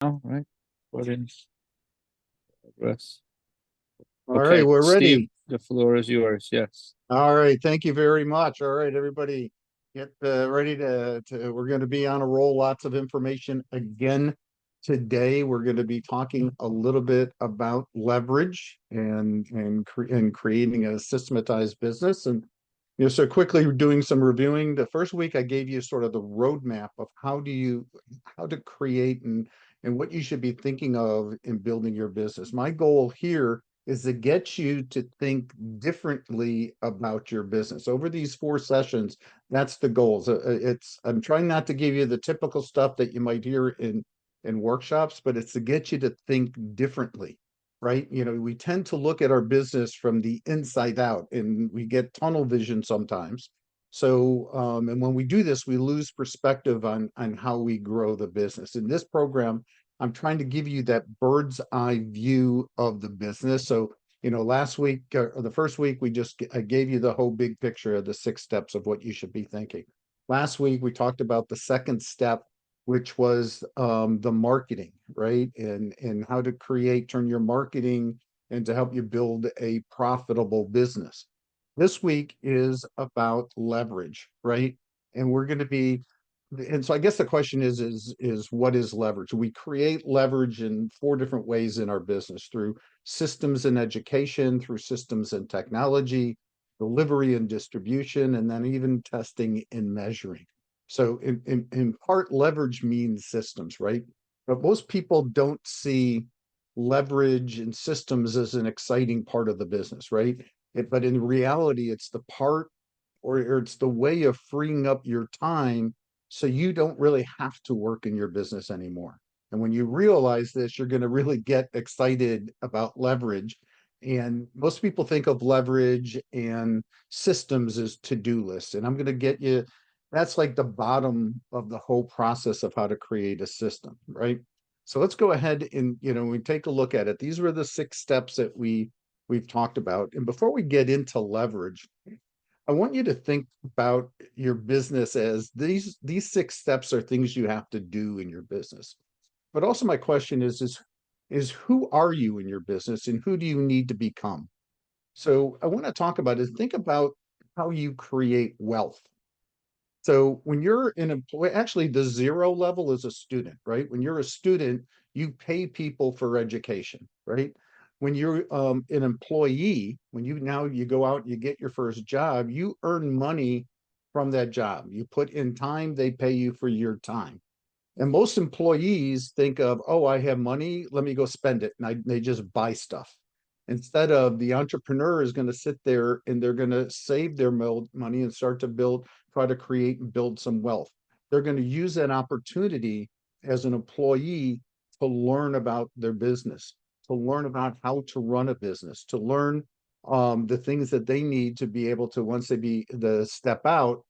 All right. Put in progress. All right, Okay, we're Steve, ready. the floor is yours. Yes. All right, thank you very much. All right, everybody, get ready we're going to be on a roll. Lots of information again today. We're going to be talking a little bit about leverage and creating a systematized business. And so quickly doing some reviewing. The first week I gave you sort of the roadmap of how to create and what you should be thinking of in building your business. My goal here is to get you to think differently about your business. Over these 4 sessions, that's the goal. So I'm trying not to give you the typical stuff that you might hear in workshops, but it's to get you to think differently, right? We tend to look at our business from the inside out, and we get tunnel vision sometimes. So, and when we do this, we lose perspective on how we grow the business. In this program, I'm trying to give you that bird's eye view of the business. So, last week or the first week, I gave you the whole big picture of the 6 steps of what you should be thinking. Last week, we talked about the second step, which was the marketing, right? And how to turn your marketing and to help you build a profitable business. This week is about leverage, right? And we're going to be and so I guess the question is what is leverage? We create leverage in 4 different ways in our business: through systems and education, through systems and technology, delivery and distribution, and then even testing and measuring. So in part, leverage means systems, right? But most people don't see leverage and systems as an exciting part of the business, right? But in reality, it's the part or it's the way of freeing up your time so you don't really have to work in your business anymore. And when you realize this, you're going to really get excited about leverage. And most people think of leverage and systems as to-do lists. And I'm going to get you, that's like the bottom of the whole process of how to create a system, right? So let's go ahead and, we take a look at it. These were the 6 steps that we've talked about. And before we get into leverage, I want you to think about your business as these 6 steps are things you have to do in your business. But also my question is who are you in your business and who do you need to become? So I want to talk about is think about how you create wealth. So when you're an employee, actually the 0 level is a student, right? When you're a student, you pay people for education, right? When you're an employee, when you go out and you get your first job, you earn money from that job. You put in time, they pay you for your time. And most employees think of, oh, I have money, let me go spend it. And they just buy stuff. Instead of the entrepreneur is going to sit there and they're going to save their money and start to try to create and build some wealth. They're going to use that opportunity as an employee to learn about their business, to learn about how to run a business, to learn the things that they need to be able to, once they step out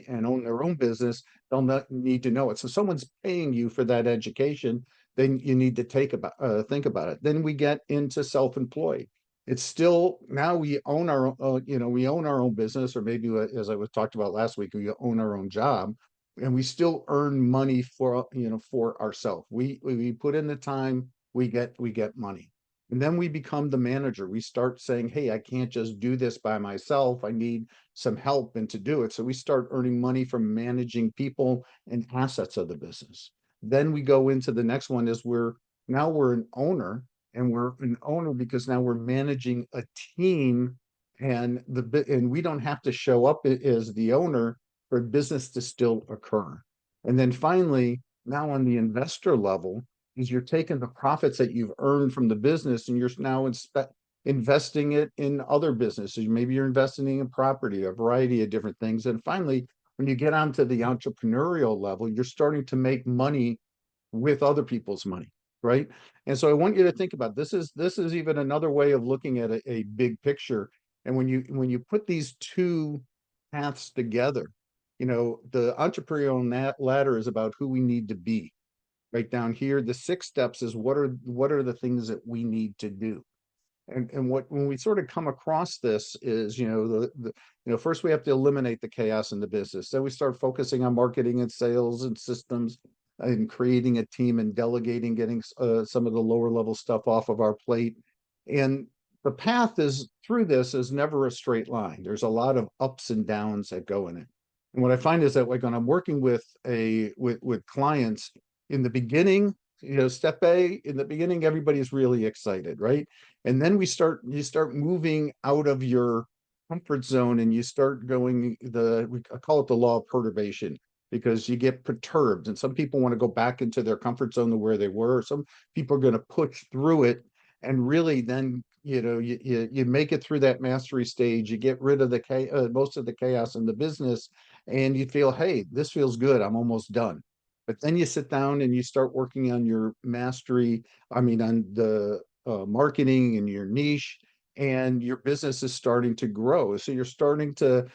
and own their own business, they'll not need to know it. So someone's paying you for that education, then you need to think about it. Then we get into self-employed. It's still now we own we own our own business, or maybe as I was talked about last week, we own our own job, and we still earn money for ourselves. We put in the time, we get money. And then we become the manager. We start saying, hey, I can't just do this by myself. I need some help and to do it. So we start earning money from managing people and assets of the business. Then we go into the next one is we're an owner, and we're an owner because now we're managing a team, and we don't have to show up as the owner for business to still occur. And then finally, now on the investor level, is you're taking the profits that you've earned from the business and you're now investing it in other businesses. Maybe you're investing in property, a variety of different things. And finally, when you get onto the entrepreneurial level, you're starting to make money with other people's money, right? And so I want you to think about this is even another way of looking at a big picture. And when you put these 2 paths together, the entrepreneurial ladder is about who we need to be. Right down here, the 6 steps is what are the things that we need to do. And when we sort of come across this is, first we have to eliminate the chaos in the business. Then we start focusing on marketing and sales and systems. in creating a team and delegating, getting some of the lower level stuff off of our plate. And the path is through this is never a straight line. There's a lot of ups and downs that go in it. And what I find is that like when I'm working with with clients in the beginning, step A, in the beginning, everybody's really excited, right? And then you start moving out of your comfort zone and you start going I call it the law of perturbation, because you get perturbed and some people want to go back into their comfort zone to where they were. Some people are going to push through it and really then you make it through that mastery stage, you get rid of most of the chaos in the business, and you feel, hey, this feels good, I'm almost done. But then you sit down and you start working on your mastery, I mean on the marketing and your niche, and your business is starting to grow, so you're starting to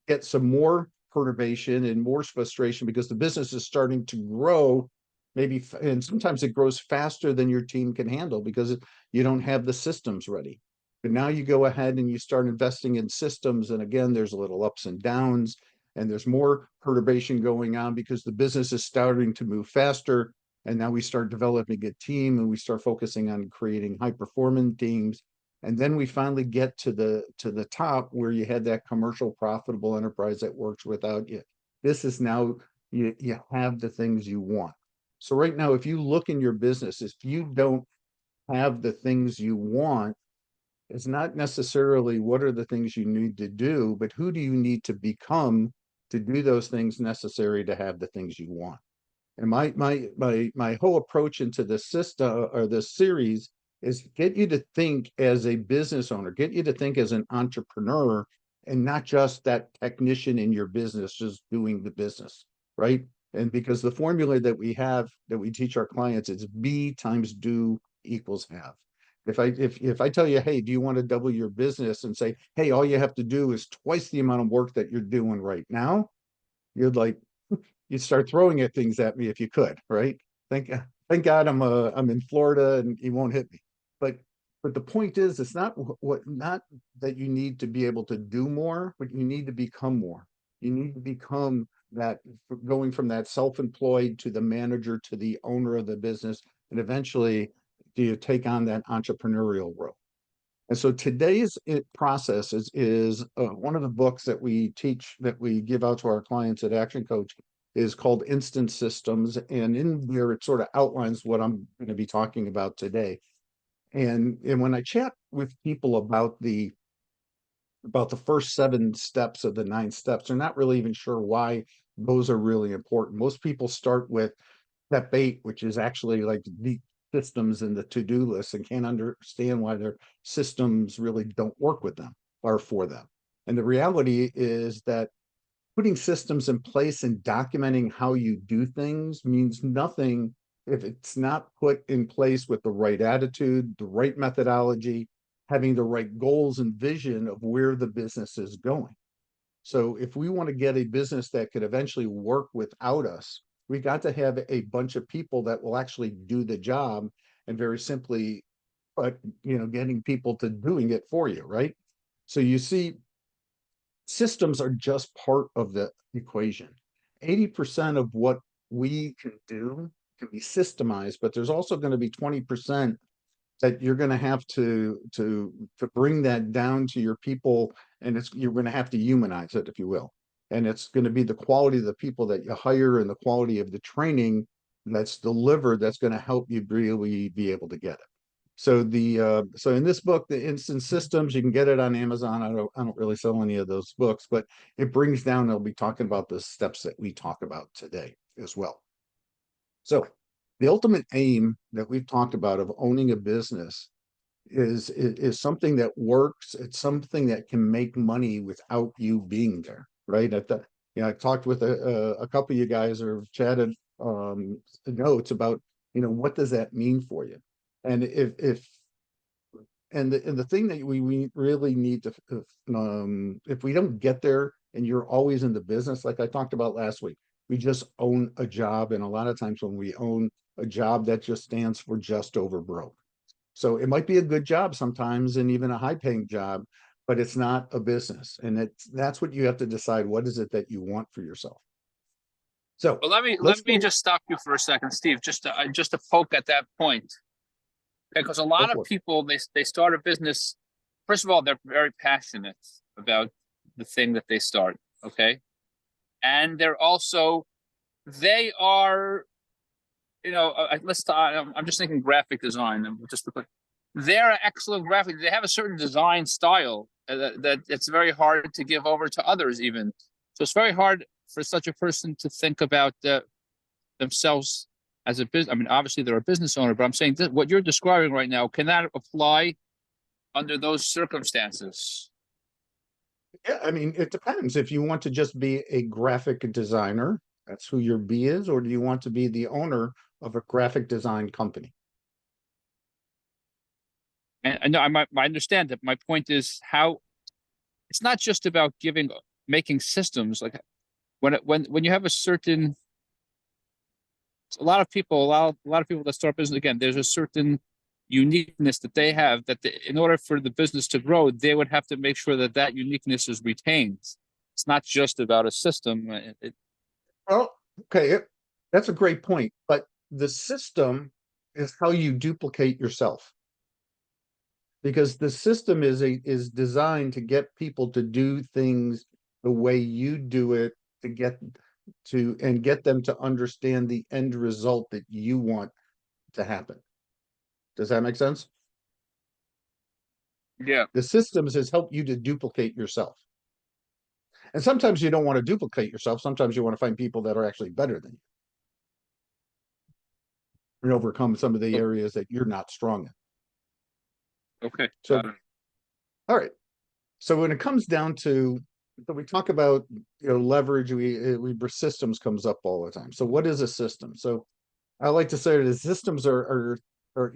get some more perturbation and more frustration because the business is starting to grow, and sometimes it grows faster than your team can handle because you don't have the systems ready. But now you go ahead and you start investing in systems, and again, there's a little ups and downs, and there's more perturbation going on because the business is starting to move faster. And now we start developing a team and we start focusing on creating high performing teams, and then we finally get to the top where you had that commercial profitable enterprise that works without you. This is now you have the things you want. So right now, if you look in your business, if you don't have the things you want, it's not necessarily what are the things you need to do, but who do you need to become to do those things necessary to have the things you want. And my whole approach into this system or this series is get you to think as a business owner, get you to think as an entrepreneur, and not just that technician in your business just doing the business, right? And because the formula that we have that we teach our clients, it's be times do equals have. If I tell you, hey, do you want to double your business, and say, hey, all you have to do is twice the amount of work that you're doing right now, you're like, you'd start throwing at things at me if you could, right? Thank God I'm in Florida and he won't hit me. But but the point is, it's not that you need to be able to do more, but you need to become more. You need to become that, going from that self-employed to the manager to the owner of the business, and eventually do you take on that entrepreneurial role. And so today's process is one of the books that we teach, that we give out to our clients at Action Coach, is called Instant Systems. And in there, it sort of outlines what I'm going to be talking about today. And when I chat with people about the first 7 steps of the 9 steps, they're not really even sure why those are really important. Most people start with step 8, which is actually like the systems in the to-do list, and can't understand why their systems really don't work with them or for them. And the reality is that putting systems in place and documenting how you do things means nothing if it's not put in place with the right attitude, the right methodology, having the right goals and vision of where the business is going. So if we want to get a business that could eventually work without us, we got to have a bunch of people that will actually do the job, and very simply, but getting people to doing it for you, right? So you see, systems are just part of the equation. 80% of what we can do can be systemized, but there's also going to be 20% that you're going to have to bring that down to your people, and you're going to have to humanize it, if you will. And it's going to be the quality of the people that you hire and the quality of the training that's delivered that's going to help you really be able to get it. So in this book, the Instant Systems, you can get it on Amazon. I don't really sell any of those books, but it brings down, I'll be talking about the steps that we talk about today as well. So the ultimate aim that we've talked about of owning a business is something that works. It's something that can make money without you being there, right? I talked with a couple of you guys, or chatted notes about, what does that mean for you? And the thing that we really need to, if we don't get there and you're always in the business, like I talked about last week, we just own a job. And a lot of times when we own a job, that just stands for just over broke. So it might be a good job sometimes, and even a high paying job, but it's not a business. And that's what you have to decide. What is it that you want for yourself? So Well, let let's me go, just stop you for a second, Steve, just to poke at that point, because a go lot of for it. people they start a business. First of all, they're very passionate about the thing that they start, okay, and they're also they are, let's talk, I'm just thinking graphic design, and just because they're excellent graphic, they have a certain design style that it's very hard to give over to others, even. So it's very hard for such a person to think about themselves as a business. I mean, obviously they're a business owner, but I'm saying that what you're describing right now, can that apply under those circumstances? Yeah, I mean, it depends. If you want to just be a graphic designer, that's who your B is, or do you want to be the owner of a graphic design company? And I know I understand that. My point is how it's not just about making systems. Like when you have a certain, a lot of people, a lot of people that start business, again, there's a certain uniqueness that they have that in order for the business to grow, they would have to make sure that that uniqueness is retained. It's not just about a system. Well, okay, that's a great point, but the system is how you duplicate yourself. Because the system is designed to get people to do things the way you do it, to get them to understand the end result that you want to happen. Does that make sense? Yeah. The systems has helped you to duplicate yourself. And sometimes you don't want to duplicate yourself. Sometimes you want to find people that are actually better than you and overcome some of the areas that you're not strong in. Okay. So, all right. So when it comes down to, so we talk about, leverage, we systems comes up all the time. So what is a system? So I like to say that systems are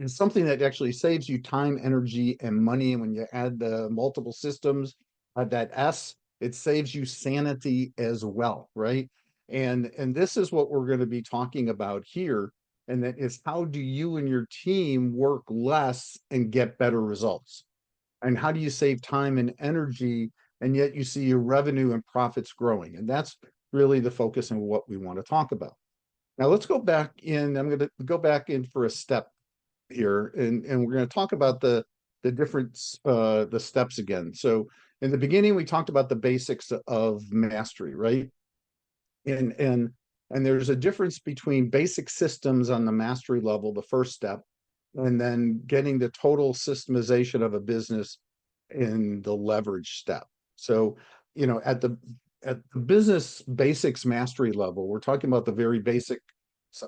something that actually saves you time, energy, and money. And when you add the multiple systems, that S, it saves you sanity as well, right? And this is what we're going to be talking about here. And that is, how do you and your team work less and get better results? And how do you save time and energy, and yet you see your revenue and profits growing? And that's really the focus and what we want to talk about. Now let's go back in. I'm going to go back in for a step here, and we're going to talk about the different the steps again. So in the beginning, we talked about the basics of mastery, right? And there's a difference between basic systems on the mastery level, the first step, and then getting the total systemization of a business in the leverage step. So, at the business basics mastery level, we're talking about the very basic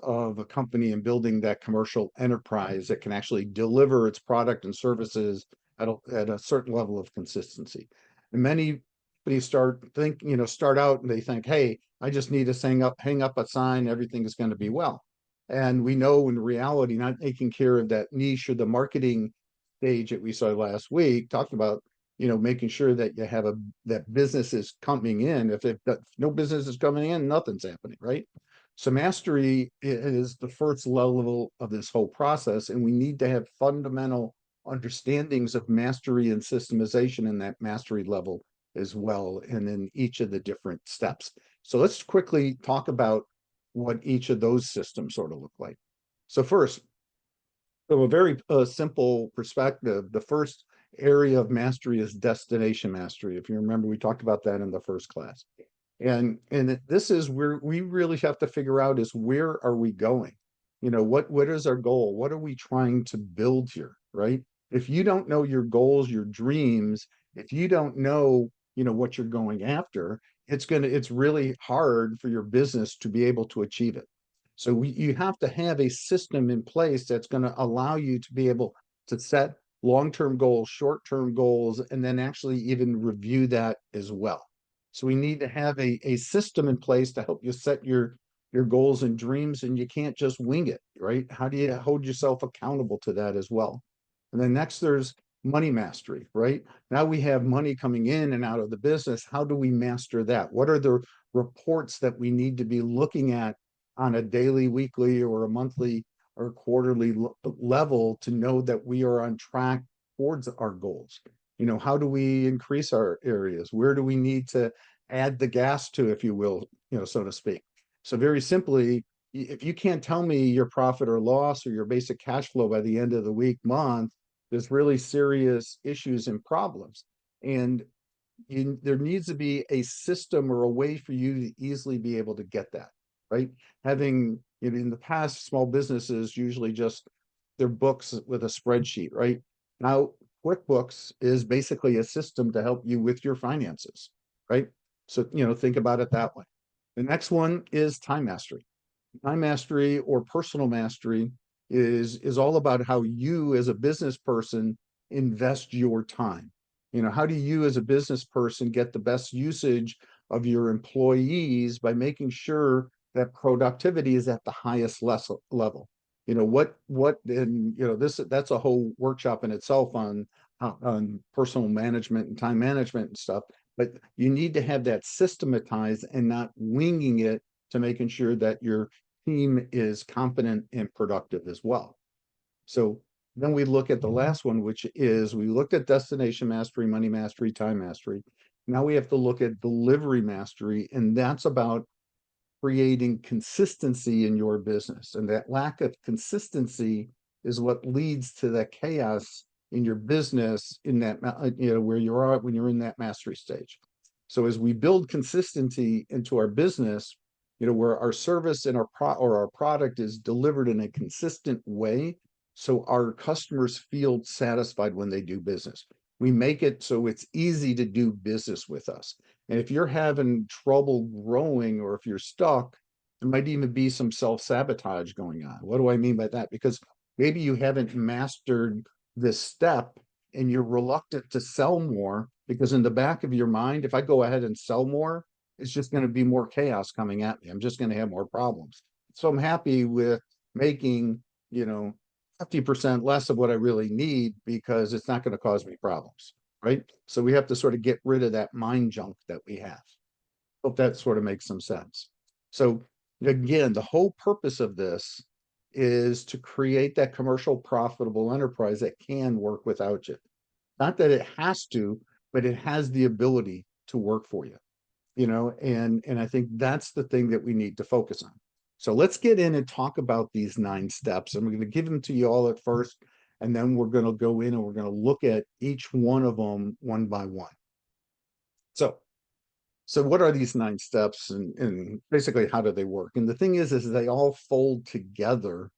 of a company and building that commercial enterprise that can actually deliver its product and services at a certain level of consistency. And many companies start out and they think, hey, I just need to hang up a sign, everything is going to be well. And we know in reality, not taking care of that niche or the marketing stage that we saw last week, talked about, making sure that you have that business is coming in. If no business is coming in, nothing's happening, right? So mastery is the first level of this whole process, and we need to have fundamental understandings of mastery and systemization in that mastery level as well, and in each of the different steps. So let's quickly talk about what each of those systems sort of look like. So first, from a very simple perspective, the first area of mastery is destination mastery. If you remember, we talked about that in the first class. And this is where we really have to figure out is, where are we going? What is our goal? What are we trying to build here, right? If you don't know your goals, your dreams, if you don't know, what you're going after, it's really hard for your business to be able to achieve it. So you have to have a system in place that's going to allow you to be able to set long-term goals, short-term goals, and then actually even review that as well. So we need to have a system in place to help you set your goals and dreams, and you can't just wing it, right? How do you hold yourself accountable to that as well? And then next, there's money mastery, right? Now we have money coming in and out of the business. How do we master that? What are the reports that we need to be looking at on a daily, weekly, or a monthly or quarterly level to know that we are on track towards our goals? How do we increase our areas? Where do we need to add the gas to, if you will, so to speak? So very simply, if you can't tell me your profit or loss or your basic cash flow by the end of the week, month, there's really serious issues and problems. And there needs to be a system or a way for you to easily be able to get that, right? Having, in the past, small businesses usually just their books with a spreadsheet, right? Now, QuickBooks is basically a system to help you with your finances, right? So, think about it that way. The next one is time mastery. Time mastery or personal mastery is all about how you as a business person invest your time. How do you as a business person get the best usage of your employees by making sure that productivity is at the highest level? That's a whole workshop in itself on personal management and time management and stuff. But you need to have that systematized and not winging it to making sure that your team is competent and productive as well. So then we look at the last one, which is we looked at destination mastery, money mastery, time mastery. Now we have to look at delivery mastery, and that's about creating consistency in your business. And that lack of consistency is what leads to that chaos in your business in that, where you are when you're in that mastery stage. So as we build consistency into our business, where our service and our product is delivered in a consistent way, so our customers feel satisfied when they do business. We make it so it's easy to do business with us. And if you're having trouble growing or if you're stuck, there might even be some self-sabotage going on. What do I mean by that? Because maybe you haven't mastered this step and you're reluctant to sell more because in the back of your mind, if I go ahead and sell more, it's just going to be more chaos coming at me. I'm just going to have more problems. So I'm happy with making, 50% less of what I really need because it's not going to cause me problems, right? So we have to sort of get rid of that mind junk that we have. Hope that sort of makes some sense. So again, the whole purpose of this is to create that commercial profitable enterprise that can work without you. Not that it has to, but it has the ability to work for you. And I think that's the thing that we need to focus on. So let's get in and talk about these 9 steps. And we're going to give them to you all at first, and then we're going to go in and we're going to look at each one of them one by one. So what are these 9 steps and basically how do they work? And the thing is they all fold together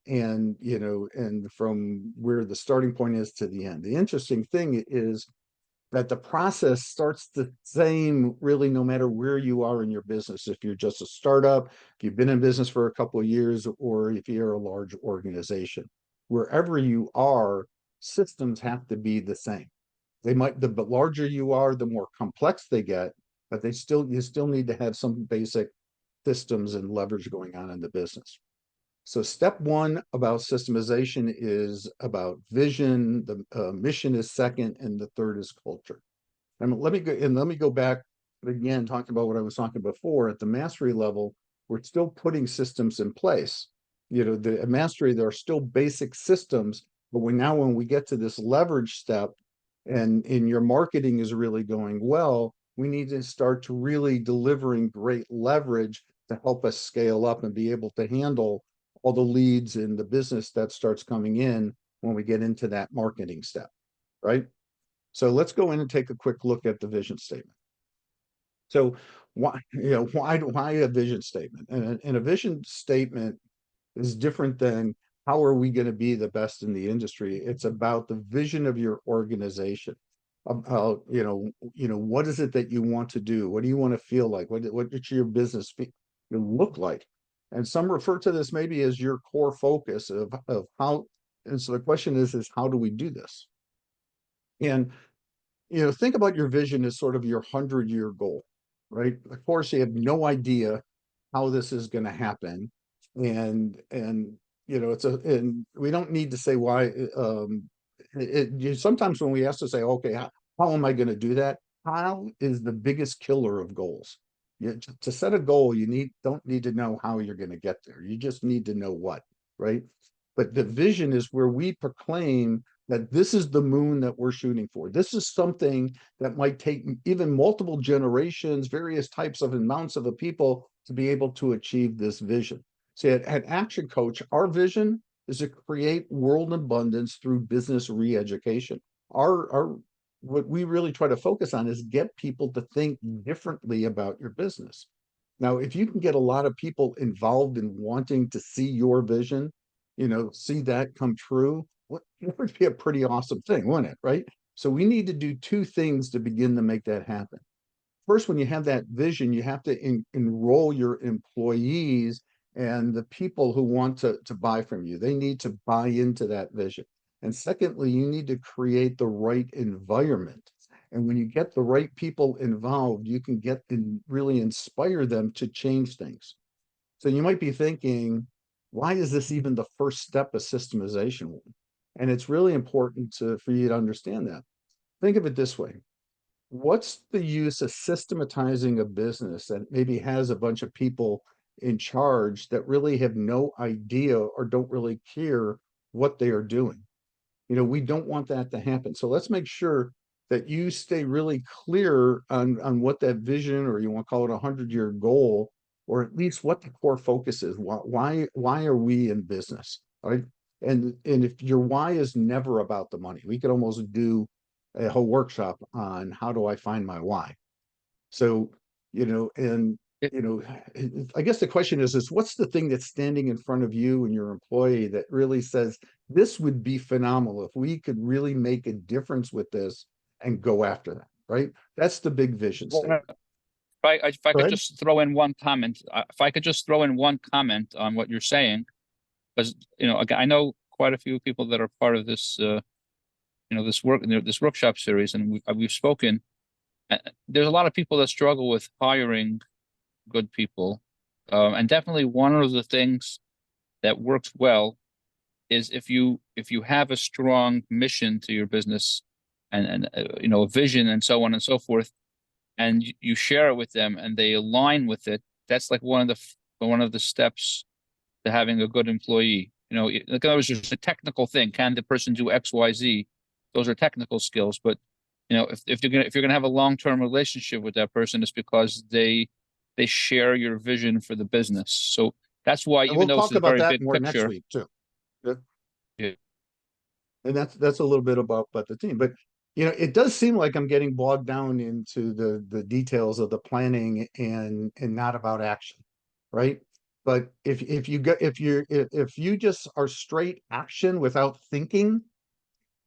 and, and from where the starting point is to the end. The interesting thing is that the process starts the same really no matter where you are in your business. If you're just a startup, if you've been in business for a couple of years, or if you're a large organization, wherever you are, systems have to be the same. The larger you are, the more complex they get, but you still need to have some basic systems and leverage going on in the business. So step 1 about systemization is about vision. The mission is second, and the third is culture. And let me go back again, talking about what I was talking before. At the mastery level, we're still putting systems in place. The mastery, there are still basic systems, but when we get to this leverage step, and in your marketing is really going well, we need to start to really delivering great leverage to help us scale up and be able to handle all the leads in the business that starts coming in when we get into that marketing step, right? So let's go in and take a quick look at the vision statement. So why a vision statement? And a vision statement is different than how are we going to be the best in the industry. It's about the vision of your organization. About, what is it that you want to do? What do you want to feel like? What does your business look like? And some refer to this maybe as your core focus of how, and so the question is how do we do this? And, think about your vision as sort of your 100-year goal, right? Of course, you have no idea how this is going to happen. And and we don't need to say why, sometimes when we ask to say, okay, how am I going to do that? How is the biggest killer of goals. To set a goal, don't need to know how you're going to get there. You just need to know what, right? But the vision is where we proclaim that this is the moon that we're shooting for. This is something that might take even multiple generations, various types of amounts of the people to be able to achieve this vision. See, at Action Coach, our vision is to create world abundance through business re-education. Our what we really try to focus on is get people to think differently about your business. Now, if you can get a lot of people involved in wanting to see your vision, see that come true, it would be a pretty awesome thing, wouldn't it? Right? So we need to do two things to begin to make that happen. First, when you have that vision, you have to enroll your employees and the people who want to buy from you. They need to buy into that vision. And secondly, you need to create the right environment. And when you get the right people involved, you can get and really inspire them to change things. So you might be thinking, why is this even the first step of systemization? And it's really important for you to understand that. Think of it this way. What's the use of systematizing a business that maybe has a bunch of people in charge that really have no idea or don't really care what they are doing? We don't want that to happen. So let's make sure that you stay really clear on what that vision, or you want to call it a 100-year goal, or at least what the core focus is. Why are we in business? Right? And if your why is never about the money, we could almost do a whole workshop on how do I find my why. So, I guess the question is what's the thing that's standing in front of you and your employee that really says this would be phenomenal if we could really make a difference with this and go after that, right? That's the big vision Well, statement. if I Go could ahead. just throw in one comment, on what you're saying, because again, I know quite a few people that are part of this, this workshop series, and we've spoken. There's a lot of people that struggle with hiring good people, and definitely one of the things that works well is if you have a strong mission to your business, and a vision and so on and so forth, and you share it with them and they align with it. That's like one of the steps to having a good employee. Like that was just a technical thing. Can the person do X, Y, Z? Those are technical skills, but if you're gonna have a long-term relationship with that person, it's because they share your vision for the business. So that's why, And even we'll though this talk is about very that big more next picture. week too. Yeah. And that's a little bit about the team. But it does seem like I'm getting bogged down into the details of the planning and not about action, right? But if you just are straight action without thinking,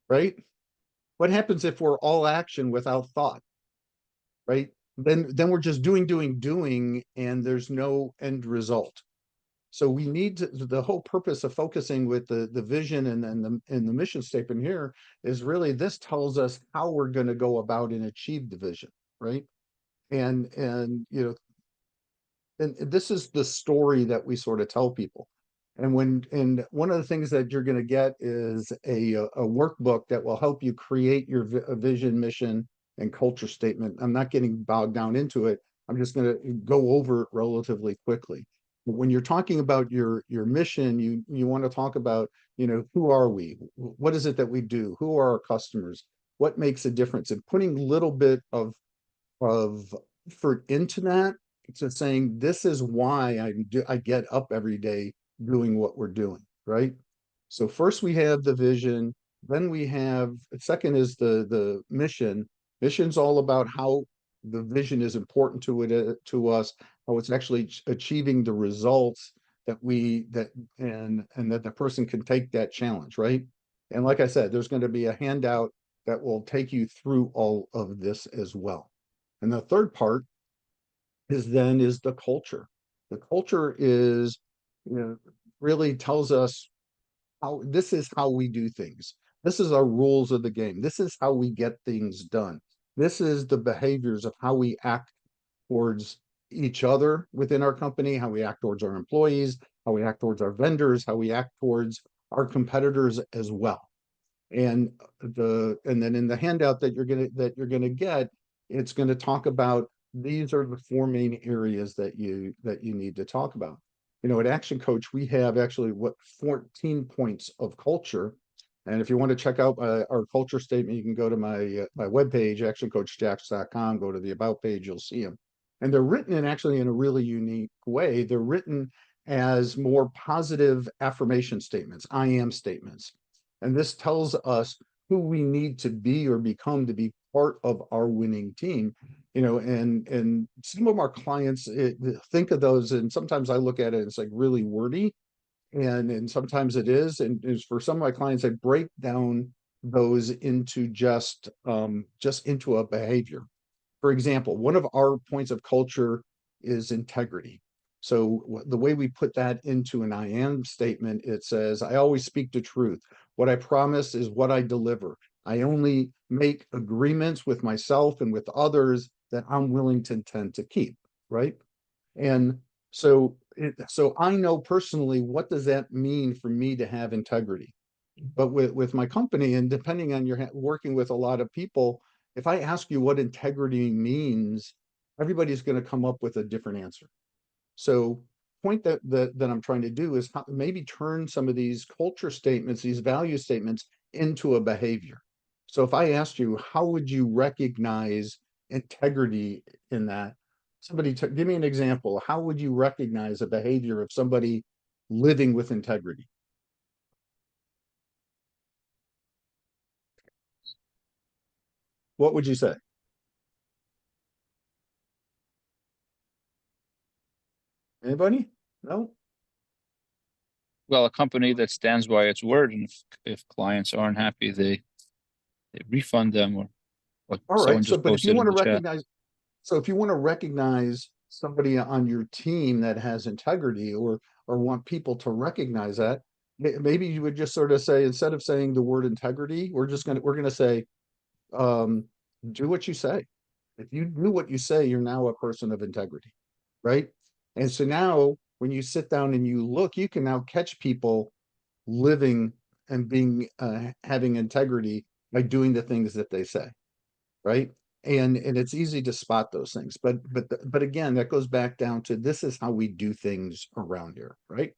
right? What happens if we're all action without thought, right? Then we're just doing, and there's no end result. So we need the whole purpose of focusing with the vision and the mission statement here is really, this tells us how we're going to go about and achieve the vision, right? And this is the story that we sort of tell people. And one of the things that you're going to get is a workbook that will help you create your vision, mission, and culture statement. I'm not getting bogged down into it. I'm just going to go over it relatively quickly. But when you're talking about your mission, you want to talk about, who are we? What is it that we do? Who are our customers? What makes a difference? And putting a little bit of effort into that, to saying this is why I get up every day doing what we're doing, right? So first we have the vision, then we have, second is the mission. Mission's all about how the vision is important to us, how it's actually achieving the results that that the person can take that challenge, right? And like I said, there's going to be a handout that will take you through all of this as well. And the third part is the culture. The culture is, really tells us this is how we do things. This is our rules of the game. This is how we get things done. This is the behaviors of how we act towards each other within our company, how we act towards our employees, how we act towards our vendors, how we act towards our competitors as well. And then in the handout that you're gonna get, it's going to talk about, these are the four main areas that you need to talk about. At Action Coach, we have actually 14 points of culture. And if you want to check out our culture statement, you can go to my webpage, actioncoachjax.com, go to the about page, you'll see them. And they're written in actually in a really unique way. They're written as more positive affirmation statements, I am statements. And this tells us who we need to be or become to be part of our winning team. And some of our clients think of those, and sometimes I look at it, it's like really wordy, and sometimes it is. And for some of my clients, I break down those into just into a behavior. For example, one of our points of culture is integrity. So the way we put that into an I am statement, it says, I always speak the truth. What I promise is what I deliver. I only make agreements with myself and with others that I'm willing to intend to keep, right? And so I know personally, what does that mean for me to have integrity? But with my company, and depending on your working with a lot of people, if I ask you what integrity means, everybody's going to come up with a different answer. So point that I'm trying to do is maybe turn some of these culture statements, these value statements, into a behavior. So if I asked you, how would you recognize integrity in that? Somebody give me an example. How would you recognize a behavior of somebody living with integrity? What would you say? Anybody? No? Well, a company that stands by its word, and if clients aren't happy, they refund them, or what All someone right. So, just but if you posted in want to the chat. recognize, so if you want to recognize somebody on your team that has integrity, or want people to recognize that, maybe you would just sort of say, instead of saying the word integrity, we're gonna say, um, do what you say. If you do what you say, you're now a person of integrity, right? And so now when you sit down and you look, you can now catch people living and being having integrity by doing the things that they say, right? And it's easy to spot those things, but again, that goes back down to, this is how we do things around here, right?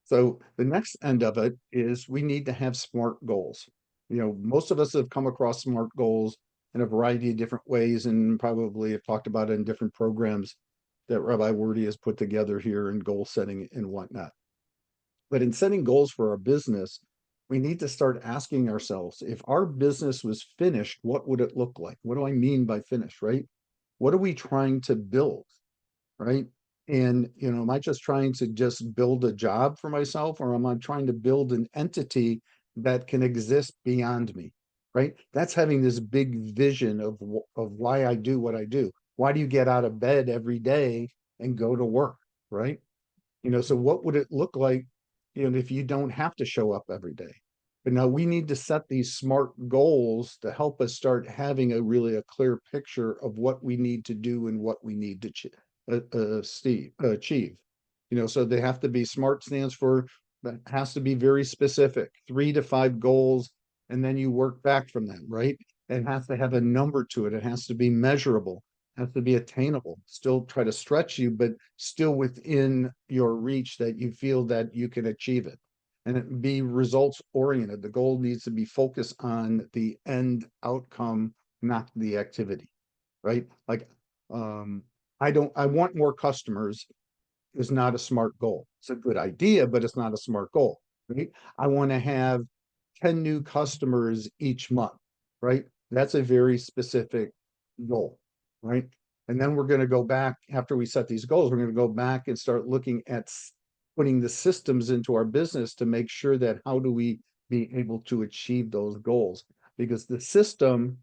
So the next end of it is, we need to have smart goals. Most of us have come across smart goals in a variety of different ways, and probably have talked about it in different programs that Rabbi Wordy has put together here in goal setting and whatnot. But in setting goals for our business, we need to start asking ourselves, if our business was finished, what would it look like? What do I mean by finished, right? What are we trying to build, right? And, am I just trying to just build a job for myself, or am I trying to build an entity that can exist beyond me, right? That's having this big vision of why I do what I do. Why do you get out of bed every day and go to work, right? So what would it look like, if you don't have to show up every day? But now we need to set these smart goals to help us start having a clear picture of what we need to do and what we need to achieve. So they have to be SMART, stands for, that has to be very specific, 3 to 5 goals, and then you work back from them, right? It has to have a number to it. It has to be measurable, has to be attainable, still try to stretch you, but still within your reach, that you feel that you can achieve it. And it be results oriented. The goal needs to be focused on the end outcome, not the activity, right? Like, I want more customers is not a SMART goal. It's a good idea, but it's not a SMART goal, right? I want to have 10 new customers each month, right? That's a very specific goal, right? And then we're going to go back, after we set these goals, we're going to go back and start looking at putting the systems into our business to make sure that, how do we be able to achieve those goals? Because the system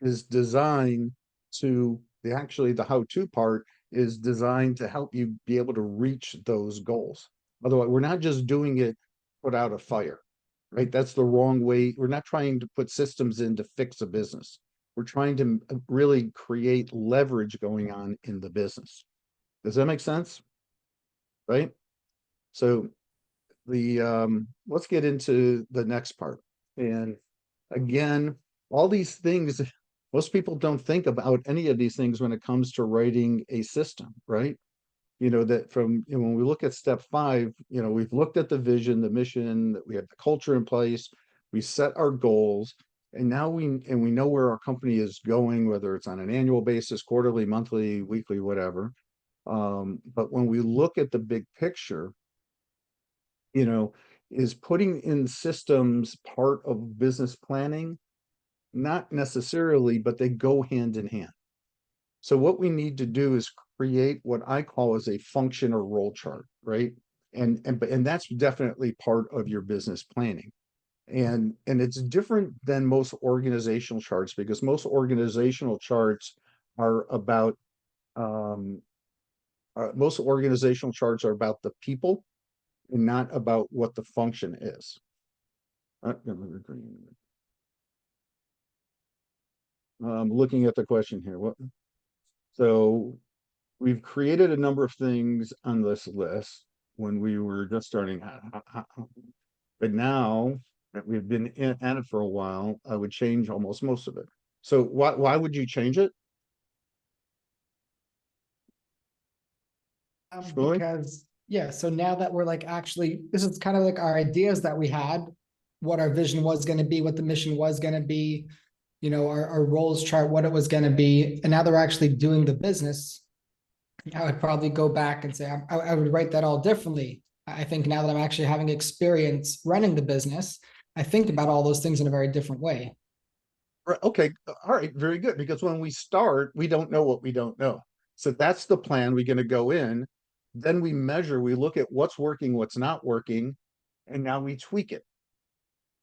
is designed to, the how-to part is designed to help you be able to reach those goals. Otherwise, we're not just doing it, put out a fire, right? That's the wrong way. We're not trying to put systems in to fix a business. We're trying to really create leverage going on in the business. Does that make sense? Right? So let's get into the next part. And again, all these things, most people don't think about any of these things when it comes to writing a system, right? That when we look at step 5, we've looked at the vision, the mission, that we have the culture in place, we set our goals, And now we know where our company is going, whether it's on an annual basis, quarterly, monthly, weekly, whatever. But when we look at the big picture, you know, is putting in systems part of business planning? Not necessarily, but they go hand in hand. So what we need to do is create what I call as a function or role chart, right? And that's definitely part of your business planning. And it's different than most organizational charts, because most organizational charts are about most organizational charts are about the people and not about what the function is. Looking at the question here, so we've created a number of things on this list when we were just starting out. But now that we've been at it for a while, I would change almost most of it. So why would you change it? Shmuley? Because, yeah, so now that we're like, actually, this is kind of like our ideas that we had, what our vision was gonna be, what the mission was gonna be, you know, our roles chart, what it was gonna be, and now they're actually doing the business. I would probably go back and say, I would write that all differently. I think now that I'm actually having experience running the business, I think about all those things in a very different way. Right, okay, all right, very good, because when we start, we don't know what we don't know. So that's the plan. We're gonna go in, then we measure, we look at what's working, what's not working, and now we tweak it.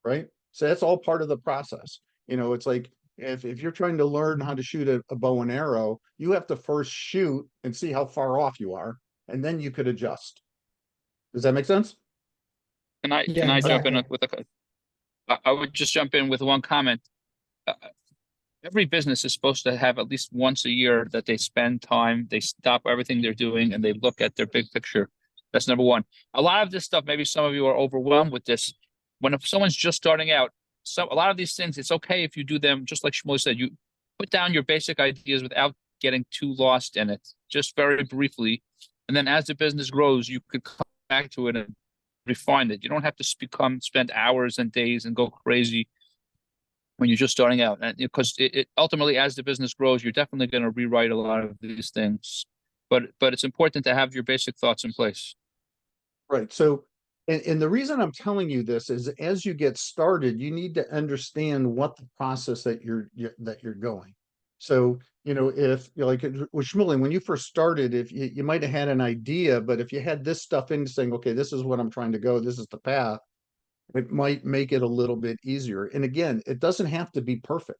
Right? So that's all part of the process. You know, it's like if you're trying to learn how to shoot a bow and arrow, you have to first shoot and see how far off you are, and then you could adjust. Does that make sense? Can I Yeah, jump in exactly. with I would just jump in with one comment. Uh, Every business is supposed to have at least once a year that they spend time, they stop everything they're doing and they look at their big picture. That's number one. A lot of this stuff, maybe some of you are overwhelmed with this. When if someone's just starting out, a lot of these things, it's okay if you do them, just like Shmuel said, you put down your basic ideas without getting too lost in it, just very briefly. And then as the business grows, you could come back to it and refine it. You don't have to spend hours and days and go crazy when you're just starting out. And because it ultimately, as the business grows, you're definitely going to rewrite a lot of these things. But it's important to have your basic thoughts in place. Right. So, and the reason I'm telling you this is as you get started, you need to understand what the process that you're going. So, you know, if you're like with Shmuley, when you first started, if you might have had an idea, but if you had this stuff in saying, okay, this is what I'm trying to go, this is the path, it might make it a little bit easier. And again, it doesn't have to be perfect,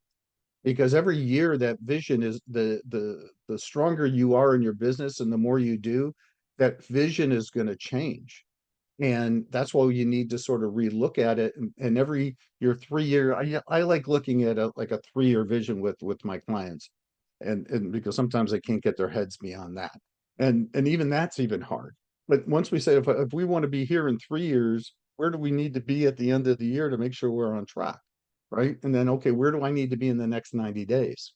because every year that vision is the stronger you are in your business and the more you do, that vision is going to change. And that's why you need to sort of relook at it. And every your 3 year, I like looking at like a 3 year vision with my clients. And because sometimes they can't get their heads beyond that. And even that's even hard. But once we say if we want to be here in 3 years, where do we need to be at the end of the year to make sure we're on track? Right. And then okay, where do I need to be in the next 90 days?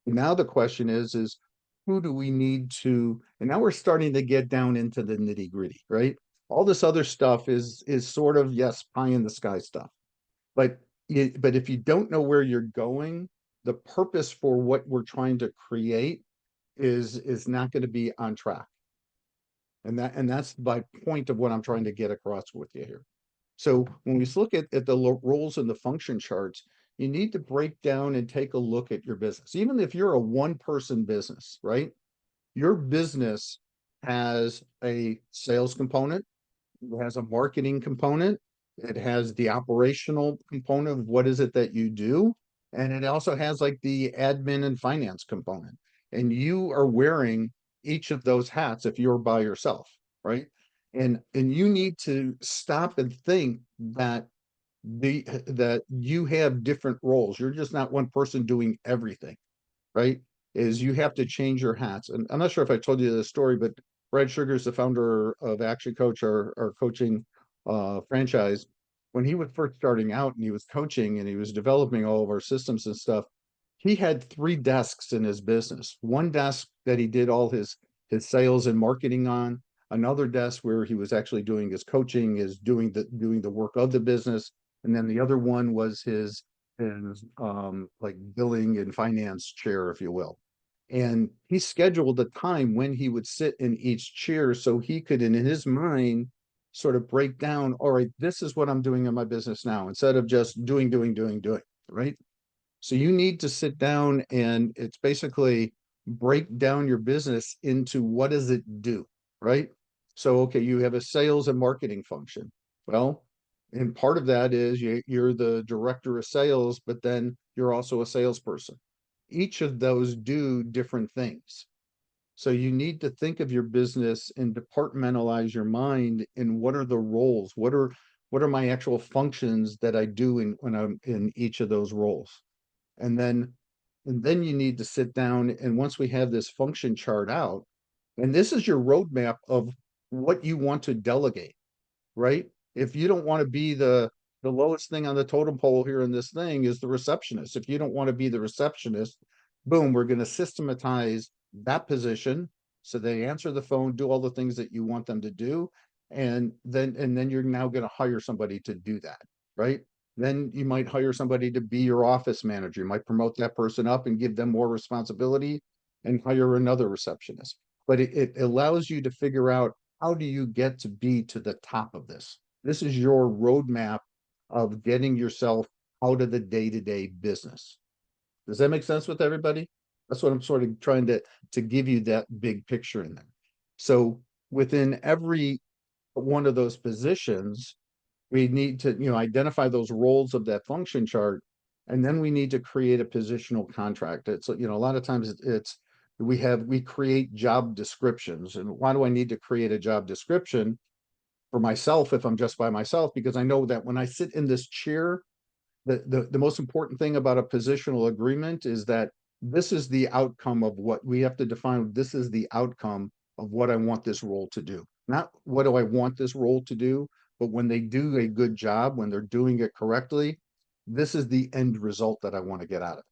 Now the question is who do we need to, and now we're starting to get down into the nitty gritty, right? All this other stuff is sort of, yes, pie in the sky stuff. But but if you don't know where you're going, the purpose for what we're trying to create is not going to be on track. And that's my point of what I'm trying to get across with you here. So when we look at the roles and the function charts, you need to break down and take a look at your business. Even if you're a one-person business, right? Your business has a sales component, it has a marketing component, it has the operational component of what is it that you do, and it also has like the admin and finance component. And you are wearing each of those hats if you're by yourself, right? And you need to stop and think that that you have different roles. You're just not one person doing everything, right? Is you have to change your hats. And I'm not sure if I told you the story, but Brad Sugar is the founder of Action Coach, our coaching franchise. When he was first starting out and he was coaching and he was developing all of our systems and stuff, he had 3 desks in his business. One desk that he did all his sales and marketing on, another desk where he was actually doing his coaching, is doing the work of the business, and then the other one was his is like billing and finance chair, if you will. And he scheduled a time when he would sit in each chair so he could, in his mind, sort of break down, all right, this is what I'm doing in my business now, instead of just doing, right? So you need to sit down and it's basically break down your business into what does it do, right? So, okay, you have a sales and marketing function. Well, and part of that is you're the director of sales, but then you're also a salesperson. Each of those do different things. So you need to think of your business and compartmentalize your mind in what are the roles? What are my actual functions that I do when I'm in each of those roles? And then you need to sit down, and once we have this function chart out, and this is your roadmap of what you want to delegate, right? If you don't want to be the lowest thing on the totem pole here in this thing is the receptionist. If you don't want to be the receptionist, boom, we're going to systematize that position so they answer the phone, do all the things that you want them to do, and then you're now going to hire somebody to do that, right? Then you might hire somebody to be your office manager. You might promote that person up and give them more responsibility and hire another receptionist. But it allows you to figure out, how do you get to be to the top of this? This is your roadmap of getting yourself out of the day-to-day business. Does that make sense with everybody? That's what I'm sort of trying to give you, that big picture in there. So within every one of those positions, we need to, identify those roles of that function chart, and then we need to create a positional contract. It's, a lot of times we create job descriptions. And why do I need to create a job description? For myself, if I'm just by myself, because I know that when I sit in this chair, the most important thing about a positional agreement is that this is the outcome of what we have to define. This is the outcome of what I want this role to do. Not what do I want this role to do, but when they do a good job, when they're doing it correctly, this is the end result that I want to get out of it,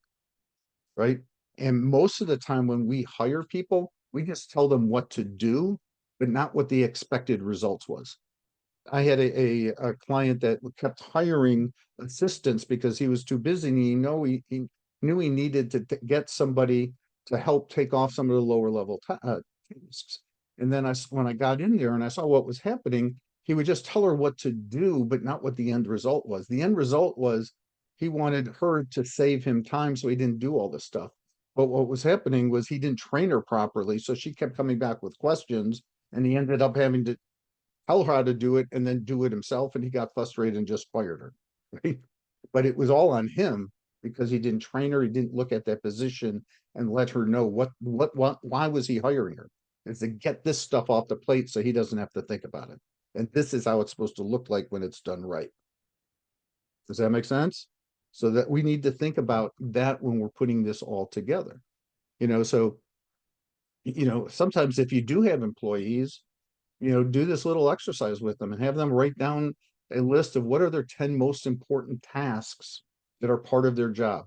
right? And most of the time when we hire people, we just tell them what to do, but not what the expected results was. I had a client that kept hiring assistants because he was too busy, and he knew he needed to get somebody to help take off some of the lower level tasks. And then when I got in there and I saw what was happening, he would just tell her what to do, but not what the end result was. The end result was he wanted her to save him time, so he didn't do all this stuff. But what was happening was he didn't train her properly, so she kept coming back with questions, and he ended up having to tell her how to do it and then do it himself, and he got frustrated and just fired her, right? But it was all on him because he didn't train her, he didn't look at that position and let her know why was he hiring her? Is to get this stuff off the plate so he doesn't have to think about it. And this is how it's supposed to look like when it's done right. Does that make sense? So that we need to think about that when we're putting this all together. So sometimes if you do have employees, do this little exercise with them and have them write down a list of what are their 10 most important tasks that are part of their job,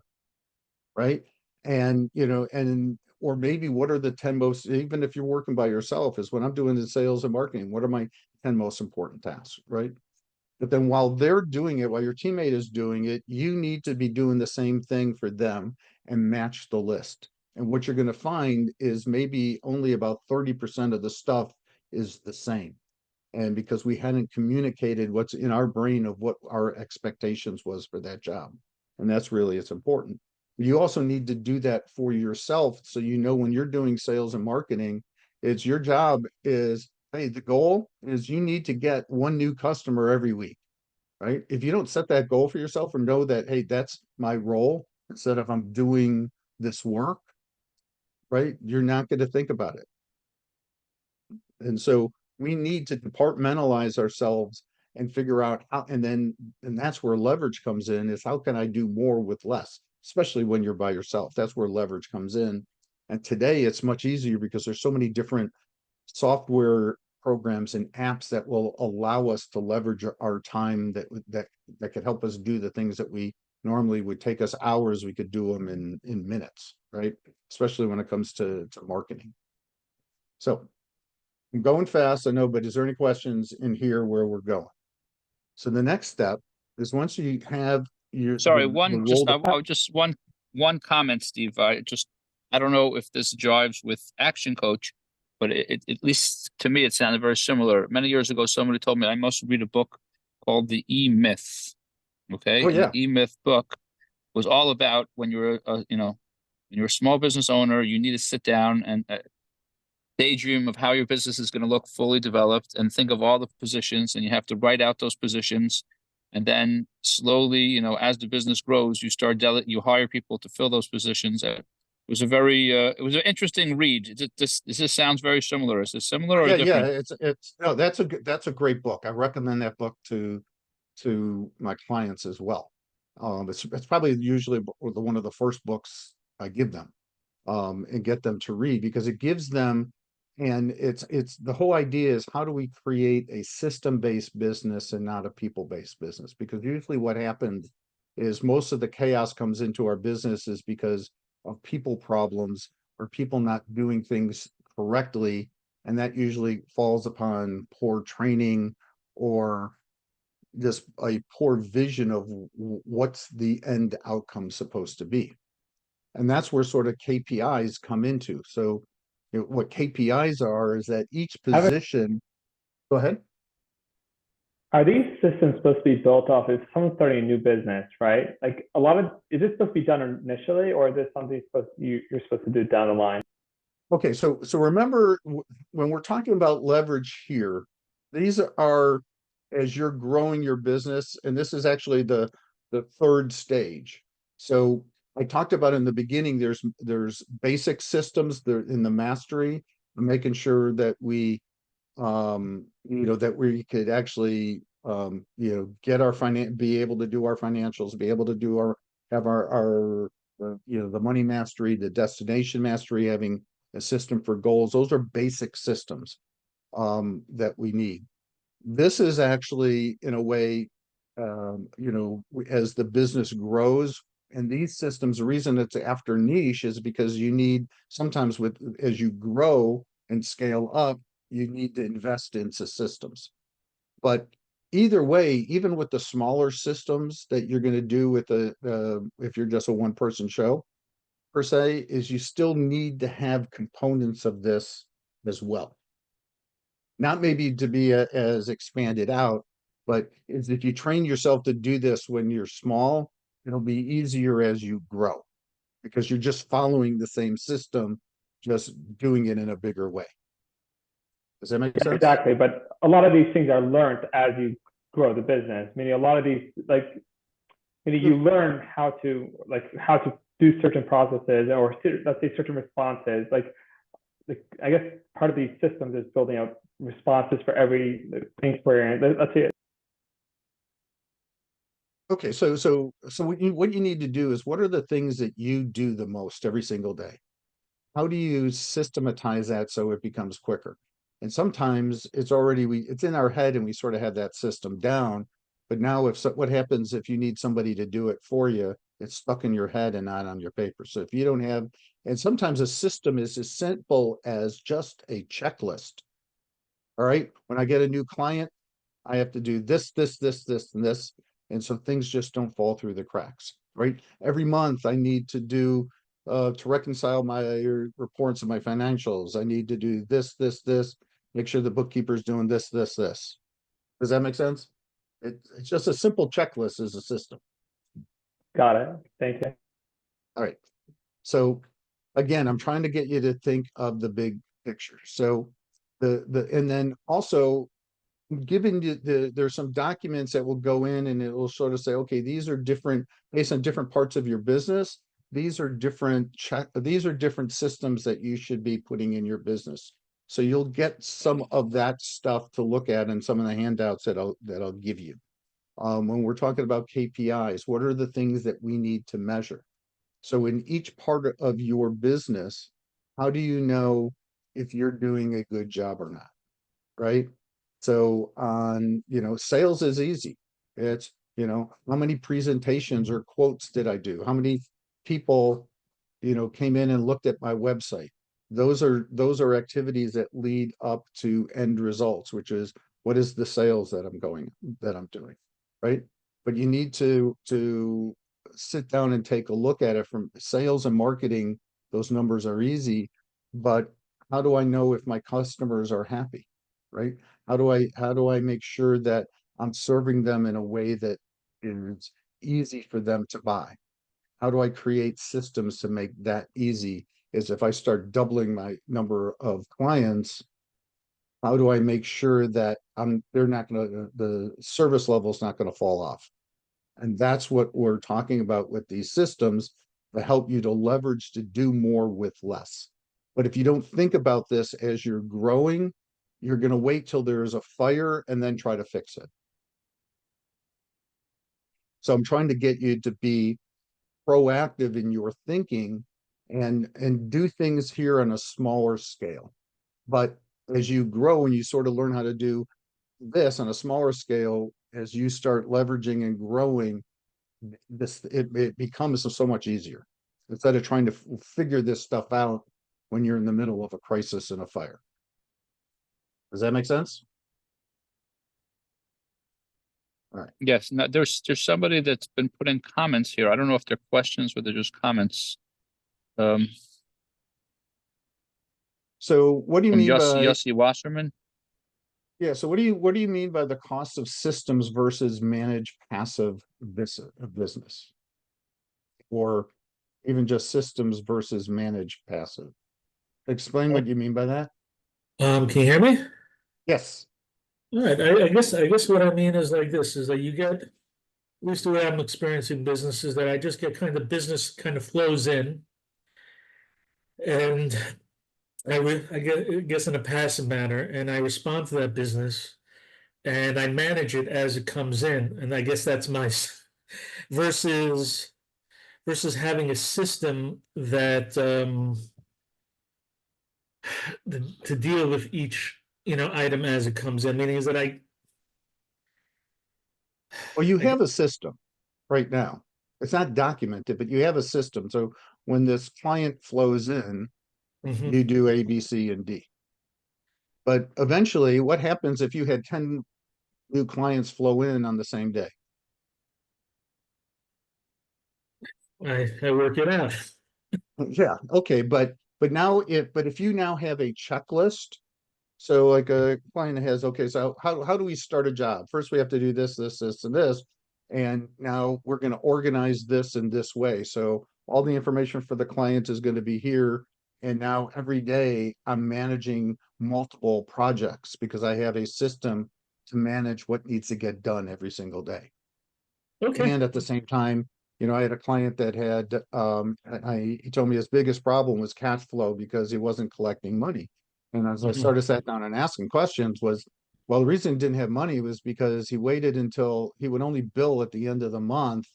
right? And, or maybe what are the 10 most, even if you're working by yourself, is when I'm doing the sales and marketing, what are my 10 most important tasks, right? But then while they're doing it, while your teammate is doing it, you need to be doing the same thing for them and match the list. And what you're going to find is maybe only about 30% of the stuff is the same. And because we hadn't communicated what's in our brain of what our expectations was for that job. And it's important. You also need to do that for yourself. So, when you're doing sales and marketing, it's your job is, hey, the goal is you need to get one new customer every week, right? If you don't set that goal for yourself or know that, hey, that's my role, instead of I'm doing this work, right? You're not going to think about it. And so we need to compartmentalize ourselves and figure out how, and that's where leverage comes in, is how can I do more with less, especially when you're by yourself. That's where leverage comes in. And today it's much easier because there's so many different software programs and apps that will allow us to leverage our time that could help us do the things that we normally would take us hours, we could do them in minutes, right? Especially when it comes to marketing. So I'm going fast, I know, but is there any questions in here where we're going? So the next step is, once you have you. Sorry, the role that- I would just one comment, Steve. I don't know if this jives with Action Coach, but at least to me, it sounded very similar. Many years ago, somebody told me I must read a book called The E-Myth. Okay. Oh, And yeah. the E-Myth book was all about when you're when you're a small business owner, you need to sit down and daydream of how your business is going to look fully developed and think of all the positions, and you have to write out those positions. And then slowly, as the business grows, you hire people to fill those positions. It was it was an interesting read. This sounds very similar. Is this similar or Yeah, different? it's no, that's a great book. I recommend that book to my clients as well. It's probably usually one of the first books I give them, and get them to read, because it gives them, and it's the whole idea is, how do we create a system-based business and not a people-based business? Because usually what happens is most of the chaos comes into our businesses because of people problems or people not doing things correctly, and that usually falls upon poor training or just a poor vision of what's the end outcome supposed to be. And that's where sort of KPIs come into. So what KPIs are is that each position, go ahead. Are these systems supposed to be built off if someone's starting a new business, right? Like is this supposed to be done initially, or is this something you're supposed to do down the line? Okay, so remember, when we're talking about leverage here, these are as you're growing your business, and this is actually the third stage. So I talked about in the beginning, there's basic systems there in the mastery, making sure that we that we could actually get our be able to do our financials, be able to do have our the money mastery, the destination mastery, having a system for goals. Those are basic systems that we need. This is actually, in a way, as the business grows, and these systems, the reason it's after niche is because you need sometimes as you grow and scale up, you need to invest into systems. But either way, even with the smaller systems that you're going to do with if you're just a one-person show, per se, is you still need to have components of this as well. Not maybe to be as expanded out, but is if you train yourself to do this when you're small, it'll be easier as you grow, because you're just following the same system, just doing it in a bigger way. Does that make sense? Exactly, but a lot of these things are learned as you grow the business. Meaning a lot of these, you learn how to do certain processes, or let's say certain responses. I guess part of these systems is building out responses for every thing for. Let's say. Okay, so what you need to do is, what are the things that you do the most every single day? How do you systematize that so it becomes quicker? And sometimes it's in our head and we sort of have that system down. But now what happens if you need somebody to do it for you? It's stuck in your head and not on your paper. So if you don't have, and sometimes a system is as simple as just a checklist. All right, when I get a new client, I have to do this, and this. And so things just don't fall through the cracks, right? Every month I need to do to reconcile my reports of my financials. I need to do this, make sure the bookkeeper's doing this. Does that make sense? It's just a simple checklist as a system. Got it. Thank you. All right. So again, I'm trying to get you to think of the big picture. So and then also, given there's some documents that will go in and it will sort of say, okay, these are different based on different parts of your business. These are different systems that you should be putting in your business. So you'll get some of that stuff to look at in some of the handouts that I'll give you. When we're talking about KPIs, what are the things that we need to measure? So in each part of your business, how do you know if you're doing a good job or not? Right? So on, sales is easy. It's, how many presentations or quotes did I do? How many people, came in and looked at my website? Those are activities that lead up to end results, which is, what is the sales that I'm doing, right? but you need to sit down and take a look at it from sales and marketing. Those numbers are easy, but how do I know if my customers are happy, right? How do I make sure that I'm serving them in a way that is easy for them to buy? How do I create systems to make that easy? Is if I start doubling my number of clients, how do I make sure that they're not gonna, the service level is not gonna fall off? And that's what we're talking about with these systems that help you to leverage to do more with less. But if you don't think about this as you're growing, you're gonna wait till there's a fire and then try to fix it. So I'm trying to get you to be proactive in your thinking and do things here on a smaller scale. But as you grow and you sort of learn how to do this on a smaller scale, as you start leveraging and growing, it becomes so much easier instead of trying to figure this stuff out when you're in the middle of a crisis and a fire. Does that make sense? Yes, no, there's somebody that's been putting comments here. I don't know if they're questions or they're just comments. So what do you From mean Yossi Wasserman. yeah, so what do you mean by the cost of systems versus managed passive business? Or even just systems versus managed passive? Explain what you mean by that. Can you hear me? Yes. All right, I guess what I mean is like this, is that you get, at least the way I'm experiencing business is that I just get kind of business kind of flows in. And I guess in a passive manner, and I respond to that business and I manage it as it comes in. And I guess that's my versus having a system that to deal with each item as it comes in, meaning is that Well, you have a system right now. It's not documented, but you have a system. So when this client flows in, Mhm. you do A, B, C, and D. But eventually, what happens if you had 10 new clients flow in on the same day? I work it out. Yeah, okay, but if you now have a checklist, so like a client has, okay, so how do we start a job? First, we have to do this, this, this, and this. And now we're gonna organize this in this way. So all the information for the client is gonna be here. And now every day I'm managing multiple projects because I have a system to manage what needs to get done every single day. Okay. And at the same time, I had a client that had, he told me his biggest problem was cash flow because he wasn't collecting money. And as I Mhm. started sat down and asking questions was, well, the reason he didn't have money was because he waited until he would only bill at the end of the month.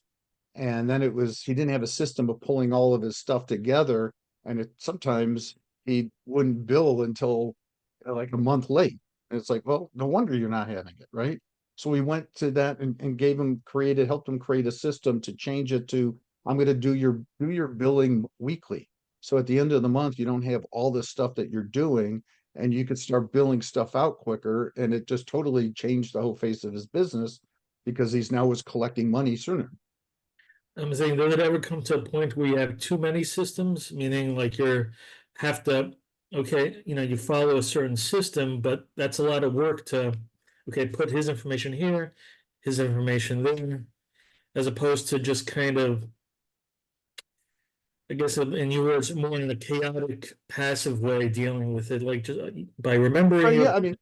And then he didn't have a system of pulling all of his stuff together. And sometimes he wouldn't bill until like a month late. And it's like, well, no wonder you're not having it, right? So we went to that and helped him create a system to change it to, I'm gonna do your billing weekly. So at the end of the month, you don't have all this stuff that you're doing and you could start billing stuff out quicker. And it just totally changed the whole face of his business because he's now was collecting money sooner. I'm saying, does it ever come to a point where you have too many systems, meaning like have to, okay, you follow a certain system, but that's a lot of work to, okay, put his information here, his information there, as opposed to just kind of, I guess in your words, more in a chaotic, passive way dealing with it, like just by remembering Yeah, I it.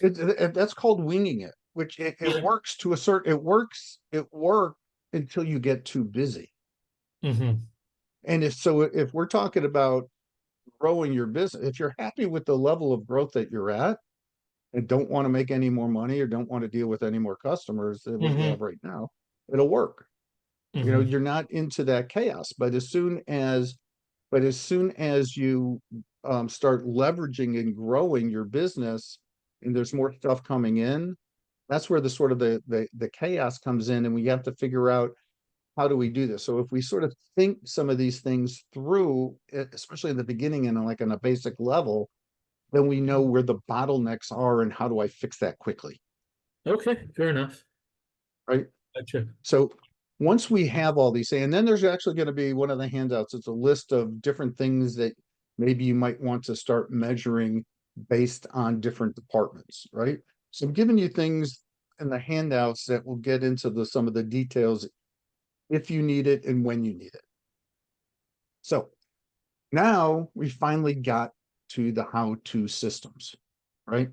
mean, that's called winging it, which it Yeah. works to a certain, it works until you get too busy. Mhm. And if we're talking about growing your business, if you're happy with the level of growth that you're at and don't want to make any more money or don't want to deal with any more customers than what you have right now, it'll work. Mhm. You're not into that chaos, but as soon as you start leveraging and growing your business and there's more stuff coming in, that's where the sort of the chaos comes in and we have to figure out how do we do this. So if we sort of think some of these things through, especially in the beginning and like on a basic level, then we know where the bottlenecks are and how do I fix that quickly, Okay, fair enough. right? Gotcha. So once we have all these, and then there's actually going to be one of the handouts. It's a list of different things that maybe you might want to start measuring based on different departments, right? So I'm giving you things in the handouts that will get into some of the details if you need it and when you need it. So now we finally got to the how-to systems, right?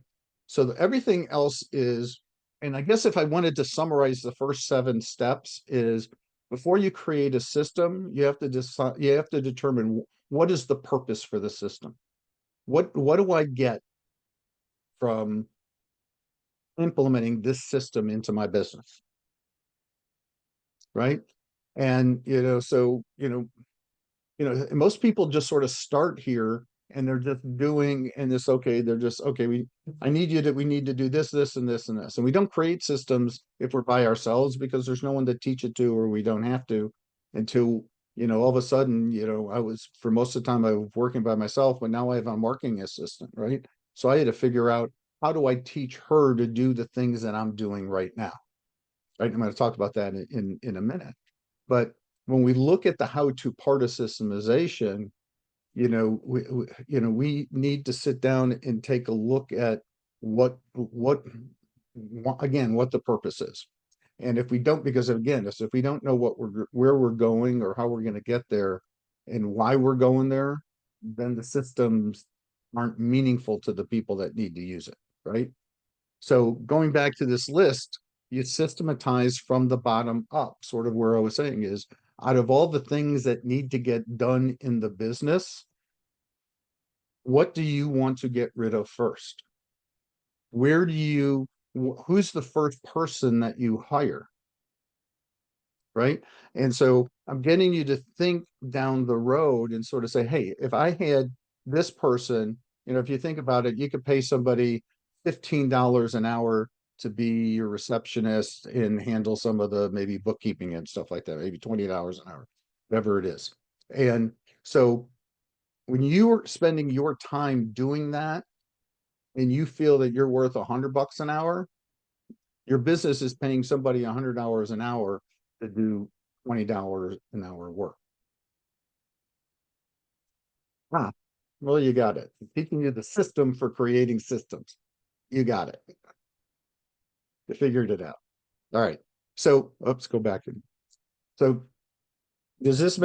So everything else is, and I guess if I wanted to summarize the first 7 steps is before you create a system, you have to decide, you have to determine what is the purpose for the system? What do I get from implementing this system into my business? Right? And, so, most people just sort of start here and they're just doing, and this, okay, they're just, okay, we need to do this, this, and this, and this. And we don't create systems if we're by ourselves because there's no one to teach it to, or we don't have to until, all of a sudden, for most of the time I was working by myself, but now I have a marketing assistant, right? So I had to figure out, how do I teach her to do the things that I'm doing right now? Right. I'm going to talk about that in a minute. But when we look at the how-to part of systemization, we need to sit down and take a look at what the purpose is. And if we don't, because again, if we don't know where we're going or how we're going to get there and why we're going there, then the systems aren't meaningful to the people that need to use it, right? So going back to this list, you systematize from the bottom up, sort of where I was saying is, out of all the things that need to get done in the business, what do you want to get rid of first? Who's the first person that you hire? Right? And so I'm getting you to think down the road and sort of say, hey, if I had this person, if you think about it, you could pay somebody $15 an hour to be your receptionist and handle some of the maybe bookkeeping and stuff like that, maybe $20 an hour, whatever it is. And so when you're spending your time doing that and you feel that you're worth $100 an hour, your business is paying somebody $100 an hour to do $20 an hour work. Well, you got it. I'm teaching you the system for creating systems. You got it. You figured it out. All right. So let's go back. So does this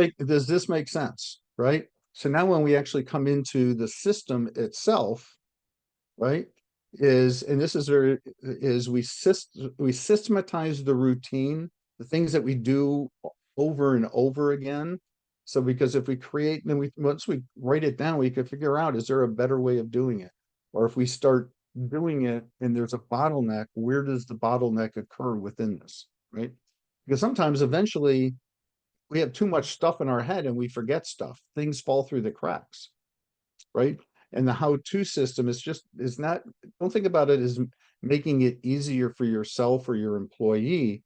make sense? Right? So now when we actually come into the system itself, right, we systematize the routine, the things that we do over and over again. So because if we create, then once we write it down, we can figure out, is there a better way of doing it? Or if we start doing it and there's a bottleneck, where does the bottleneck occur within this, right? Because sometimes eventually we have too much stuff in our head and we forget stuff. Things fall through the cracks, right? And the how-to system is not, don't think about it as making it easier for yourself or your employee,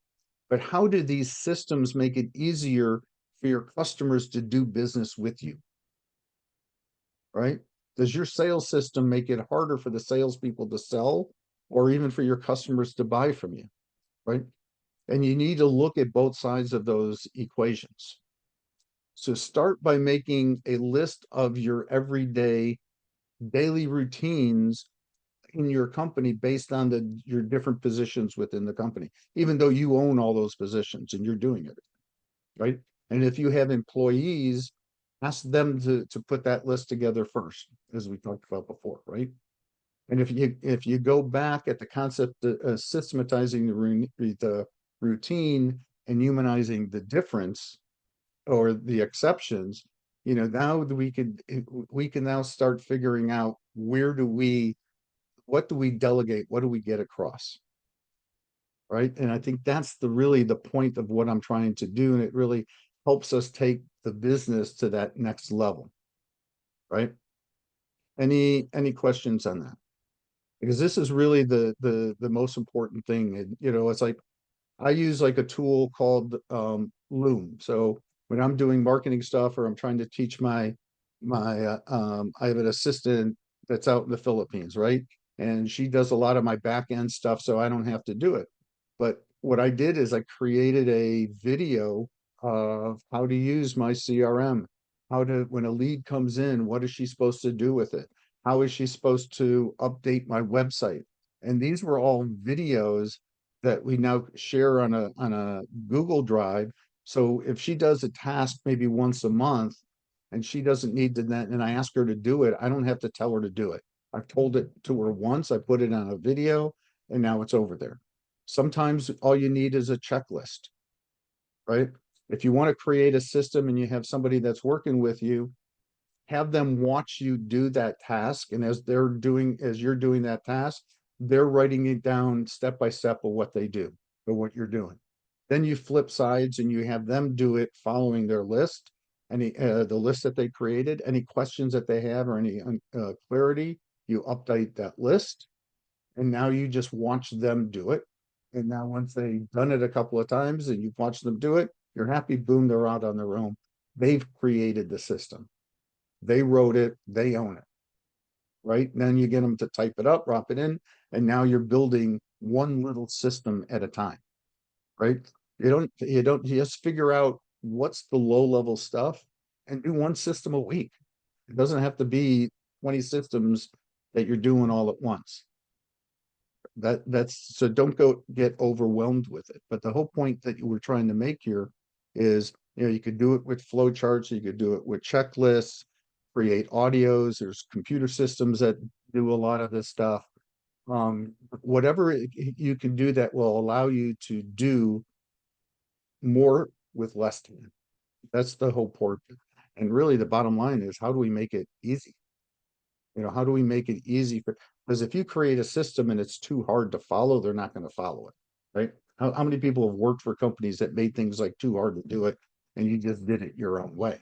but how do these systems make it easier for your customers to do business with you? Right? Does your sales system make it harder for the salespeople to sell or even for your customers to buy from you? Right? And you need to look at both sides of those equations. So start by making a list of your everyday daily routines in your company based on your different positions within the company, even though you own all those positions and you're doing it, right? And if you have employees, ask them to put that list together first, as we talked about before, right? And if you go back at the concept of systematizing the routine and humanizing the difference or the exceptions, now we can now start figuring out what do we delegate? What do we get across? Right. And I think that's really the point of what I'm trying to do. And it really helps us take the business to that next level. Right. Any questions on that? Because this is really the most important thing. And, it's like, I use like a tool called Loom. So when I'm doing marketing stuff or I'm trying to teach I have an assistant that's out in the Philippines, right? And she does a lot of my back end stuff, so I don't have to do it. But what I did is I created a video of how to use my CRM. How to, when a lead comes in, what is she supposed to do with it? How is she supposed to update my website? And these were all videos that we now share on a Google Drive. So if she does a task maybe once a month and she doesn't need to then, and I ask her to do it, I don't have to tell her to do it. I've told it to her once, I put it on a video, and now it's over there. Sometimes all you need is a checklist, right? If you want to create a system and you have somebody that's working with you, have them watch you do that task. And as you're doing that task, they're writing it down step by step of what they do or what you're doing. Then you flip sides and you have them do it following their list, the list that they created, any questions that they have or any clarity, you update that list. And now you just watch them do it. And now once they've done it a couple of times and you've watched them do it, you're happy, boom, they're out on their own. They've created the system. They wrote it, they own it. Right? And then you get them to type it up, drop it in, and now you're building one little system at a time. Right? You just figure out what's the low level stuff and do one system a week. It doesn't have to be 20 systems that you're doing all at once. That's so don't get overwhelmed with it. But the whole point that you were trying to make here is, you could do it with flow charts, you could do it with checklists, create audios, there's computer systems that do a lot of this stuff. Whatever you can do that will allow you to do more with less time. That's the whole point. And really the bottom line is, how do we make it easy? How do we make it easy because if you create a system and it's too hard to follow, they're not going to follow it, right? How many people have worked for companies that made things like too hard to do it and you just did it your own way?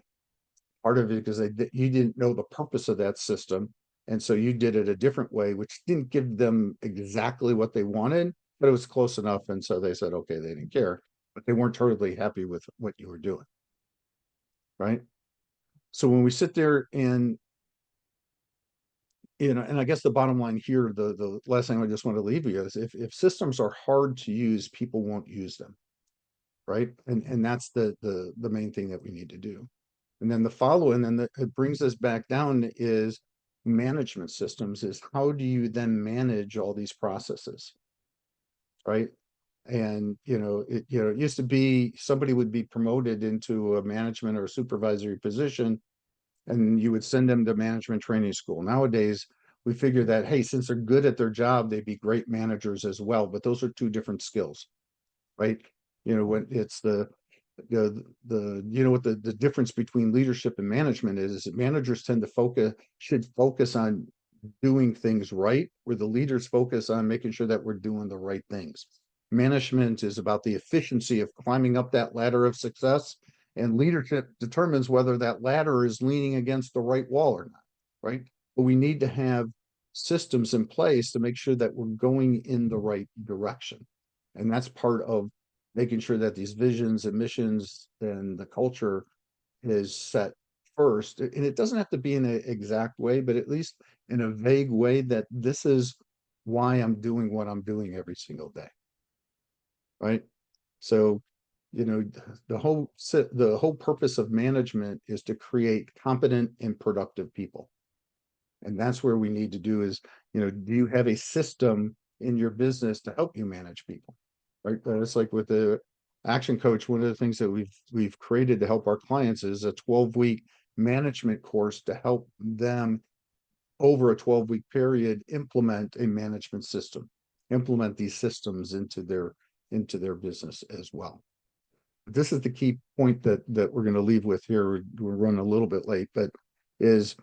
Part of it because you didn't know the purpose of that system. And so you did it a different way, which didn't give them exactly what they wanted, but it was close enough. And so they said, okay, they didn't care, but they weren't totally happy with what you were doing. Right. So when we sit there and and I guess the bottom line here, the last thing I just want to leave you is if systems are hard to use, people won't use them. Right. And that's the main thing that we need to do. And then the following, and it brings us back down is management systems is how do you then manage all these processes? Right. And, it used to be somebody would be promoted into a management or a supervisory position and you would send them to management training school. Nowadays, we figure that, hey, since they're good at their job, they'd be great managers as well. But those are two different skills, right? When it's what the difference between leadership and management is that managers should focus on doing things right, where the leaders focus on making sure that we're doing the right things. Management is about the efficiency of climbing up that ladder of success, and leadership determines whether that ladder is leaning against the right wall or not, right? But we need to have systems in place to make sure that we're going in the right direction. And that's part of making sure that these visions and missions and the culture is set first. And it doesn't have to be in an exact way, but at least in a vague way that this is why I'm doing what I'm doing every single day. Right? So, the whole purpose of management is to create competent and productive people. And that's where we need to do is, do you have a system in your business to help you manage people? Right? It's like with the Action Coach, one of the things that we've created to help our clients is a 12-week management course to help them over a 12-week period implement a management system, implement these systems into their business as well. This is the key point that we're going to leave with here. We're running a little bit late, but is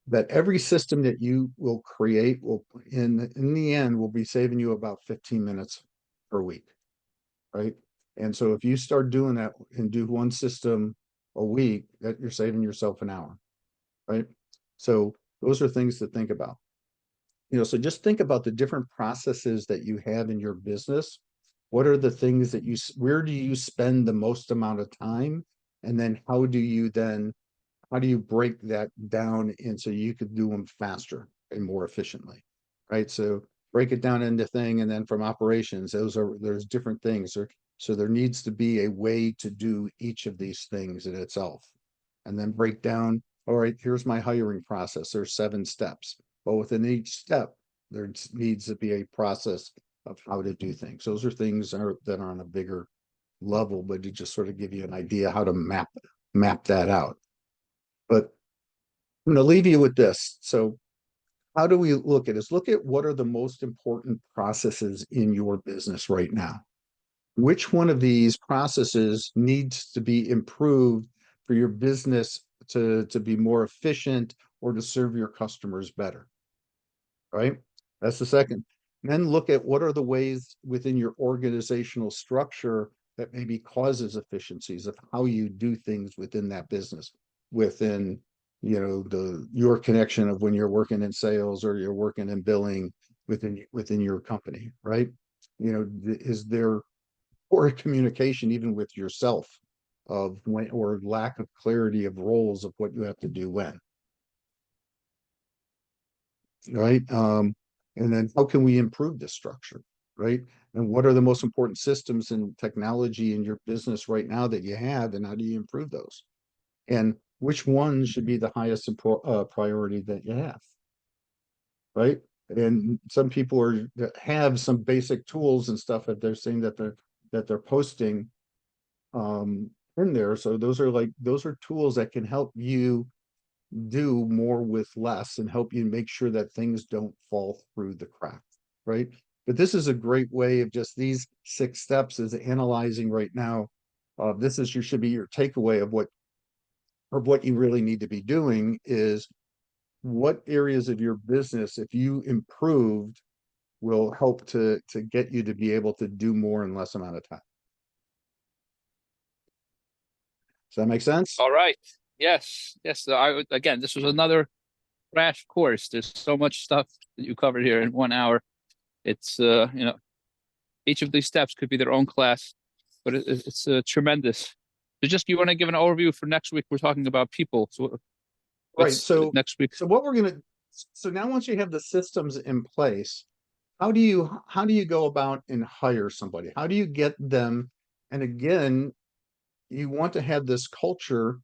that every system that you will create will in the end will be saving you about 15 minutes per week, right? And so if you start doing that and do one system a week, that you're saving yourself an hour, right? So those are things to think about. So just think about the different processes that you have in your business. What are the things that where do you spend the most amount of time? And then how do you break that down and so you could do them faster and more efficiently, right? So break it down into thing, and then from operations, there's different things. So there needs to be a way to do each of these things in itself. And then break down, all right, here's my hiring process. There's 7 steps. But within each step, there needs to be a process of how to do things. Those are things that are on a bigger level, but to just sort of give you an idea how to map that out. But I'm going to leave you with this. So how do we look at this? Look at what are the most important processes in your business right now. Which one of these processes needs to be improved for your business to be more efficient or to serve your customers better? Right? That's the second. Then look at what are the ways within your organizational structure that maybe causes efficiencies of how you do things within that business, within, you know, your connection of when you're working in sales or you're working in billing within your company, right? You know, is there poor communication even with yourself of when, or lack of clarity of roles of what you have to do when? Right? And then how can we improve this structure, right? And what are the most important systems and technology in your business right now that you have, and how do you improve those? And which ones should be the highest priority that you have, right? And some people that have some basic tools and stuff that they're saying that they're posting in there. So those are tools that can help you do more with less and help you make sure that things don't fall through the cracks, right? But this is a great way of just these 6 steps is analyzing right now. This is should be your takeaway of what you really need to be doing is what areas of your business, if you improved, will help to get you to be able to do more in less amount of time. Does that make sense? Oh. All right. Yes, yes. So again, this was another crash course. There's so much stuff that you covered here in 1 hour. It's you know, each of these steps could be their own class, but it's tremendous. So just you want to give an overview for next week? We're talking about people. So Right. what's So next week? So what so now once you have the systems in place, how do you go about and hire somebody? How do you get them? And again, you want to have this culture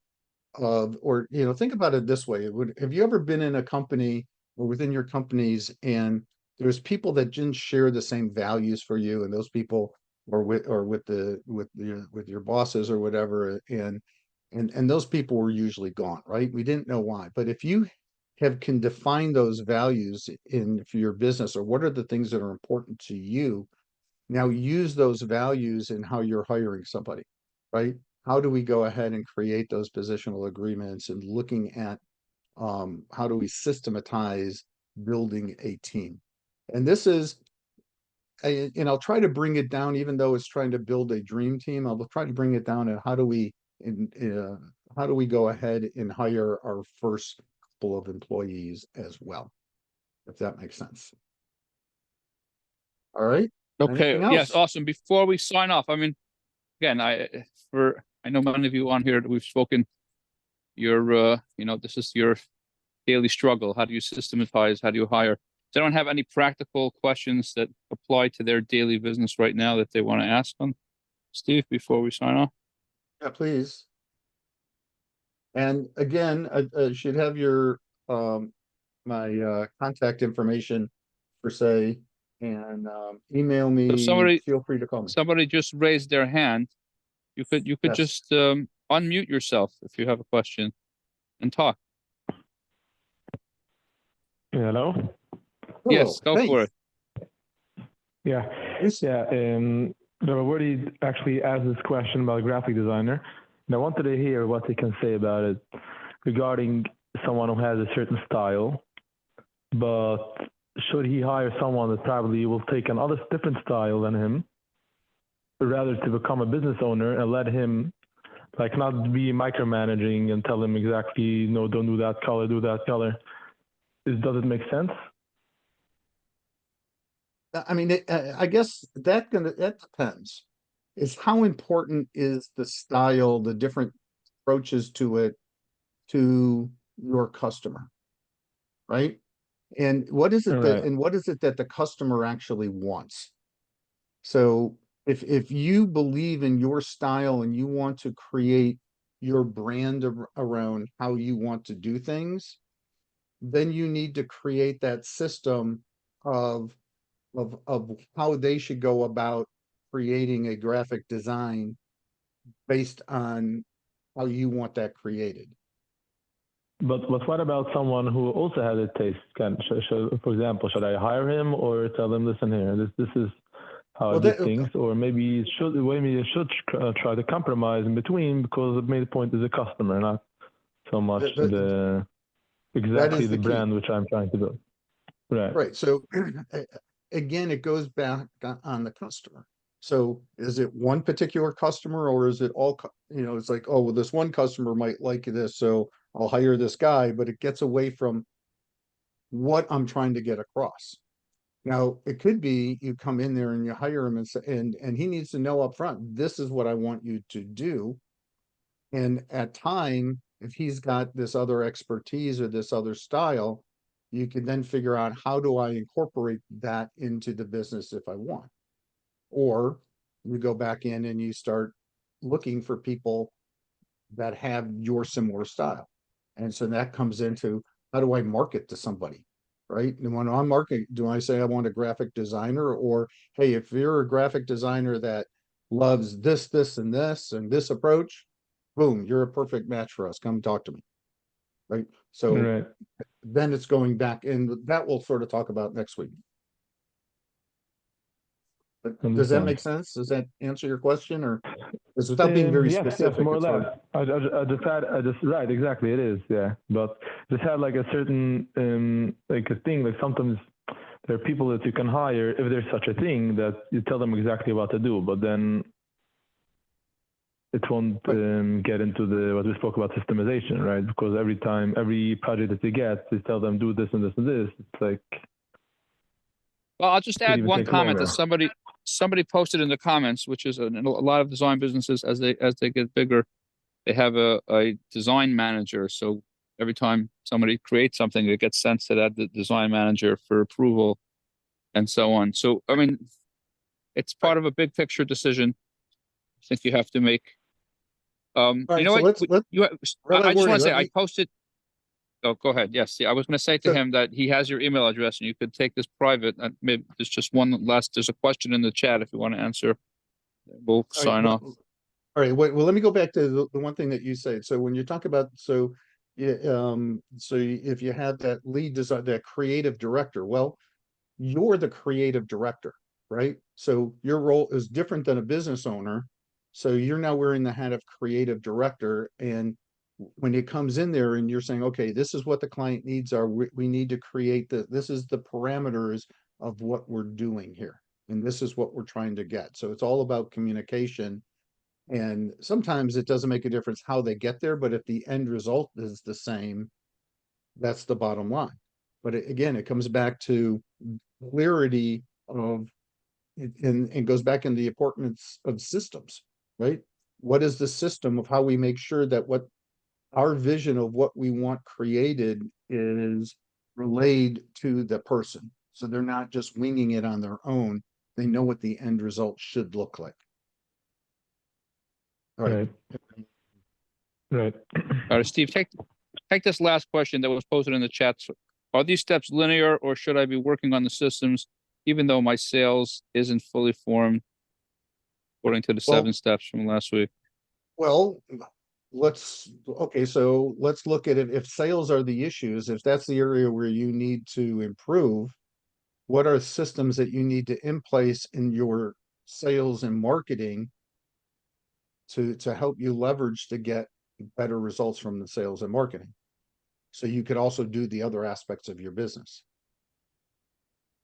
of, or, you know, think about it this way. Have you ever been in a company or within your companies and there's people that didn't share the same values for you, and those people or with your bosses or whatever, and those people were usually gone, right? We didn't know why. But if you can define those values in for your business, or what are the things that are important to you, now use those values in how you're hiring somebody, right? How do we go ahead and create those positional agreements and looking at how do we systematize building a team? And this is, and I'll try to bring it down, even though it's trying to build a dream team, I'll try to bring it down to how do we go ahead and hire our first couple of employees as well, if that makes sense. All right. Okay. Anything Yes. else? Awesome. Before we sign off, I mean, again, I know many of you on here that we've spoken. You know, this is your daily struggle. How do you systematize? How do you hire? Does anyone have any practical questions that apply to their daily business right now that they want to ask them, Steve, before we sign off? Yeah, please. And again, I should have your my contact information per se, and email me. somebody- Feel free to call me. Somebody just raised their hand. You could Yes. just unmute yourself if you have a question and talk. Hello. Yes, go Hey, for it. Yeah. Yes. Yeah. I've already actually asked this question about a graphic designer, and I wanted to hear what they can say about it regarding someone who has a certain style, but should he hire someone that probably will take another different style than him, rather to become a business owner and let him like not be micromanaging and tell him exactly, no, don't do that color, do that color. Does it make sense? I mean, I guess that depends. Is how important is the style, the different approaches to it, to your customer, right? And what is it that, Right. and what is it that the customer actually wants? So if you believe in your style and you want to create your brand around how you want to do things, then you need to create that system of of how they should go about creating a graphic design based on how you want that created. But what about someone who also has a taste? For example, should I hire him or tell them, listen here, this is how Well, I do that- things, or maybe maybe I should try to compromise in between, because the main point is the customer, not so much exactly the the key. brand which I'm trying to build. Right. Right, so again, it goes back on the customer. So is it one particular customer or is it all, it's like, oh, well, this one customer might like this, so I'll hire this guy, but it gets away from what I'm trying to get across. Now, it could be you come in there and you hire him and say, and he needs to know up front, this is what I want you to do. And at time, if he's got this other expertise or this other style, you can then figure out, how do I incorporate that into the business if I want? Or you go back in and you start looking for people that have your similar style. And so that comes into, how do I market to somebody? Right? And when I'm marketing, do I say I want a graphic designer, or hey, if you're a graphic designer that loves this, and this approach, boom, you're a perfect match for us. Come talk to me. Right? So Right. then it's going back, and that we'll sort of talk about next week. But does that Understand. make sense? Does that answer your question, or is, without being very yes, specific? more or it's hard. less. I just right, exactly, it is, yeah. But just had like a certain like a thing, like sometimes there are people that you can hire, if there's such a thing, that you tell them exactly what to do, but then it won't get into the what we spoke about, systemization, right? Because every project that you get, you tell them do this and this and this. It's like, Well, I'll just add even one take comment that longer. somebody posted in the comments, which is in a lot of design businesses, as they get bigger, they have a design manager. So every time somebody creates something, it gets sent to that the design manager for approval and so on. So I mean, it's part of a big picture decision I think you have to make. All You right, know so what? let's I just want to say, let I me, posted. Oh, go ahead. Yes, yeah, I was going to say to So- him that he has your email address and you could take this private. Maybe there's just one last. There's a question in the chat if you want to answer. We'll all right, sign off. all right, well, let me go back to the one thing that you said. So when you talk about, so yeah, if you have that lead design, that creative director, well, you're the creative director, right? So your role is different than a business owner. So you're now wearing the hat of creative director. And when it comes in there and you're saying, okay, this is what the client needs are, we need to create this is the parameters of what we're doing here. And this is what we're trying to get. So it's all about communication. And sometimes it doesn't make a difference how they get there, but if the end result is the same, that's the bottom line. But again, it comes back to clarity of, and goes back in the importance of systems, right? What is the system of how we make sure that what our vision of what we want created is relayed to the person? So they're not just winging it on their own. They know what the end result should look like. All right. Right. All right, Steve, take this last question that was posted in the chat. Are these steps linear, or should I be working on the systems even though my sales isn't fully formed according to the Well- 7 steps from last week? Well, okay, so let's look at it. If sales are the issues, if that's the area where you need to improve, what are systems that you need to in place in your sales and marketing to help you leverage to get better results from the sales and marketing? So you could also do the other aspects of your business.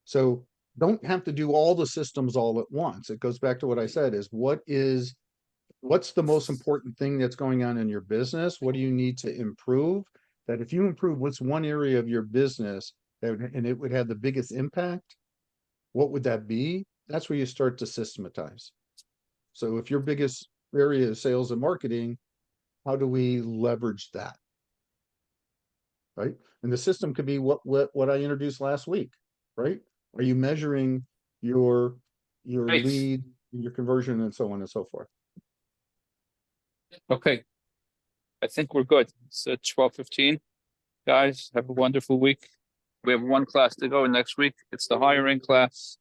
So don't have to do all the systems all at once. It goes back to what I said, is what's the most important thing that's going on in your business? What do you need to improve? That if you improve what's one area of your business and it would have the biggest impact, what would that be? That's where you start to systematize. So if your biggest area is sales and marketing, how do we leverage that? right? And the system could be what I introduced last week, right? Are you measuring your Right. lead, your conversion, and so on and so forth? Okay. I think we're good. It's 12:15. Guys, have a wonderful week. We have one class to go next week. It's the hiring class.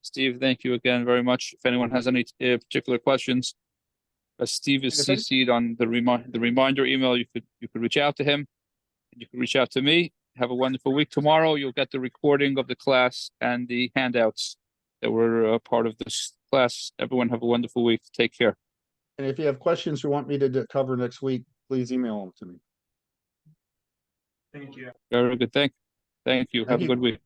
Steve, thank you again very much. If anyone has any particular questions, Steve is And if any- CC'd on the reminder email. You could reach out to him. You can reach out to me. Have a wonderful week. Tomorrow, you'll get the recording of the class and the handouts that were part of this class. Everyone have a wonderful week. Take care. And if you have questions you want me to cover next week, please email them to me. Very good. Thank you. Have a you. good week.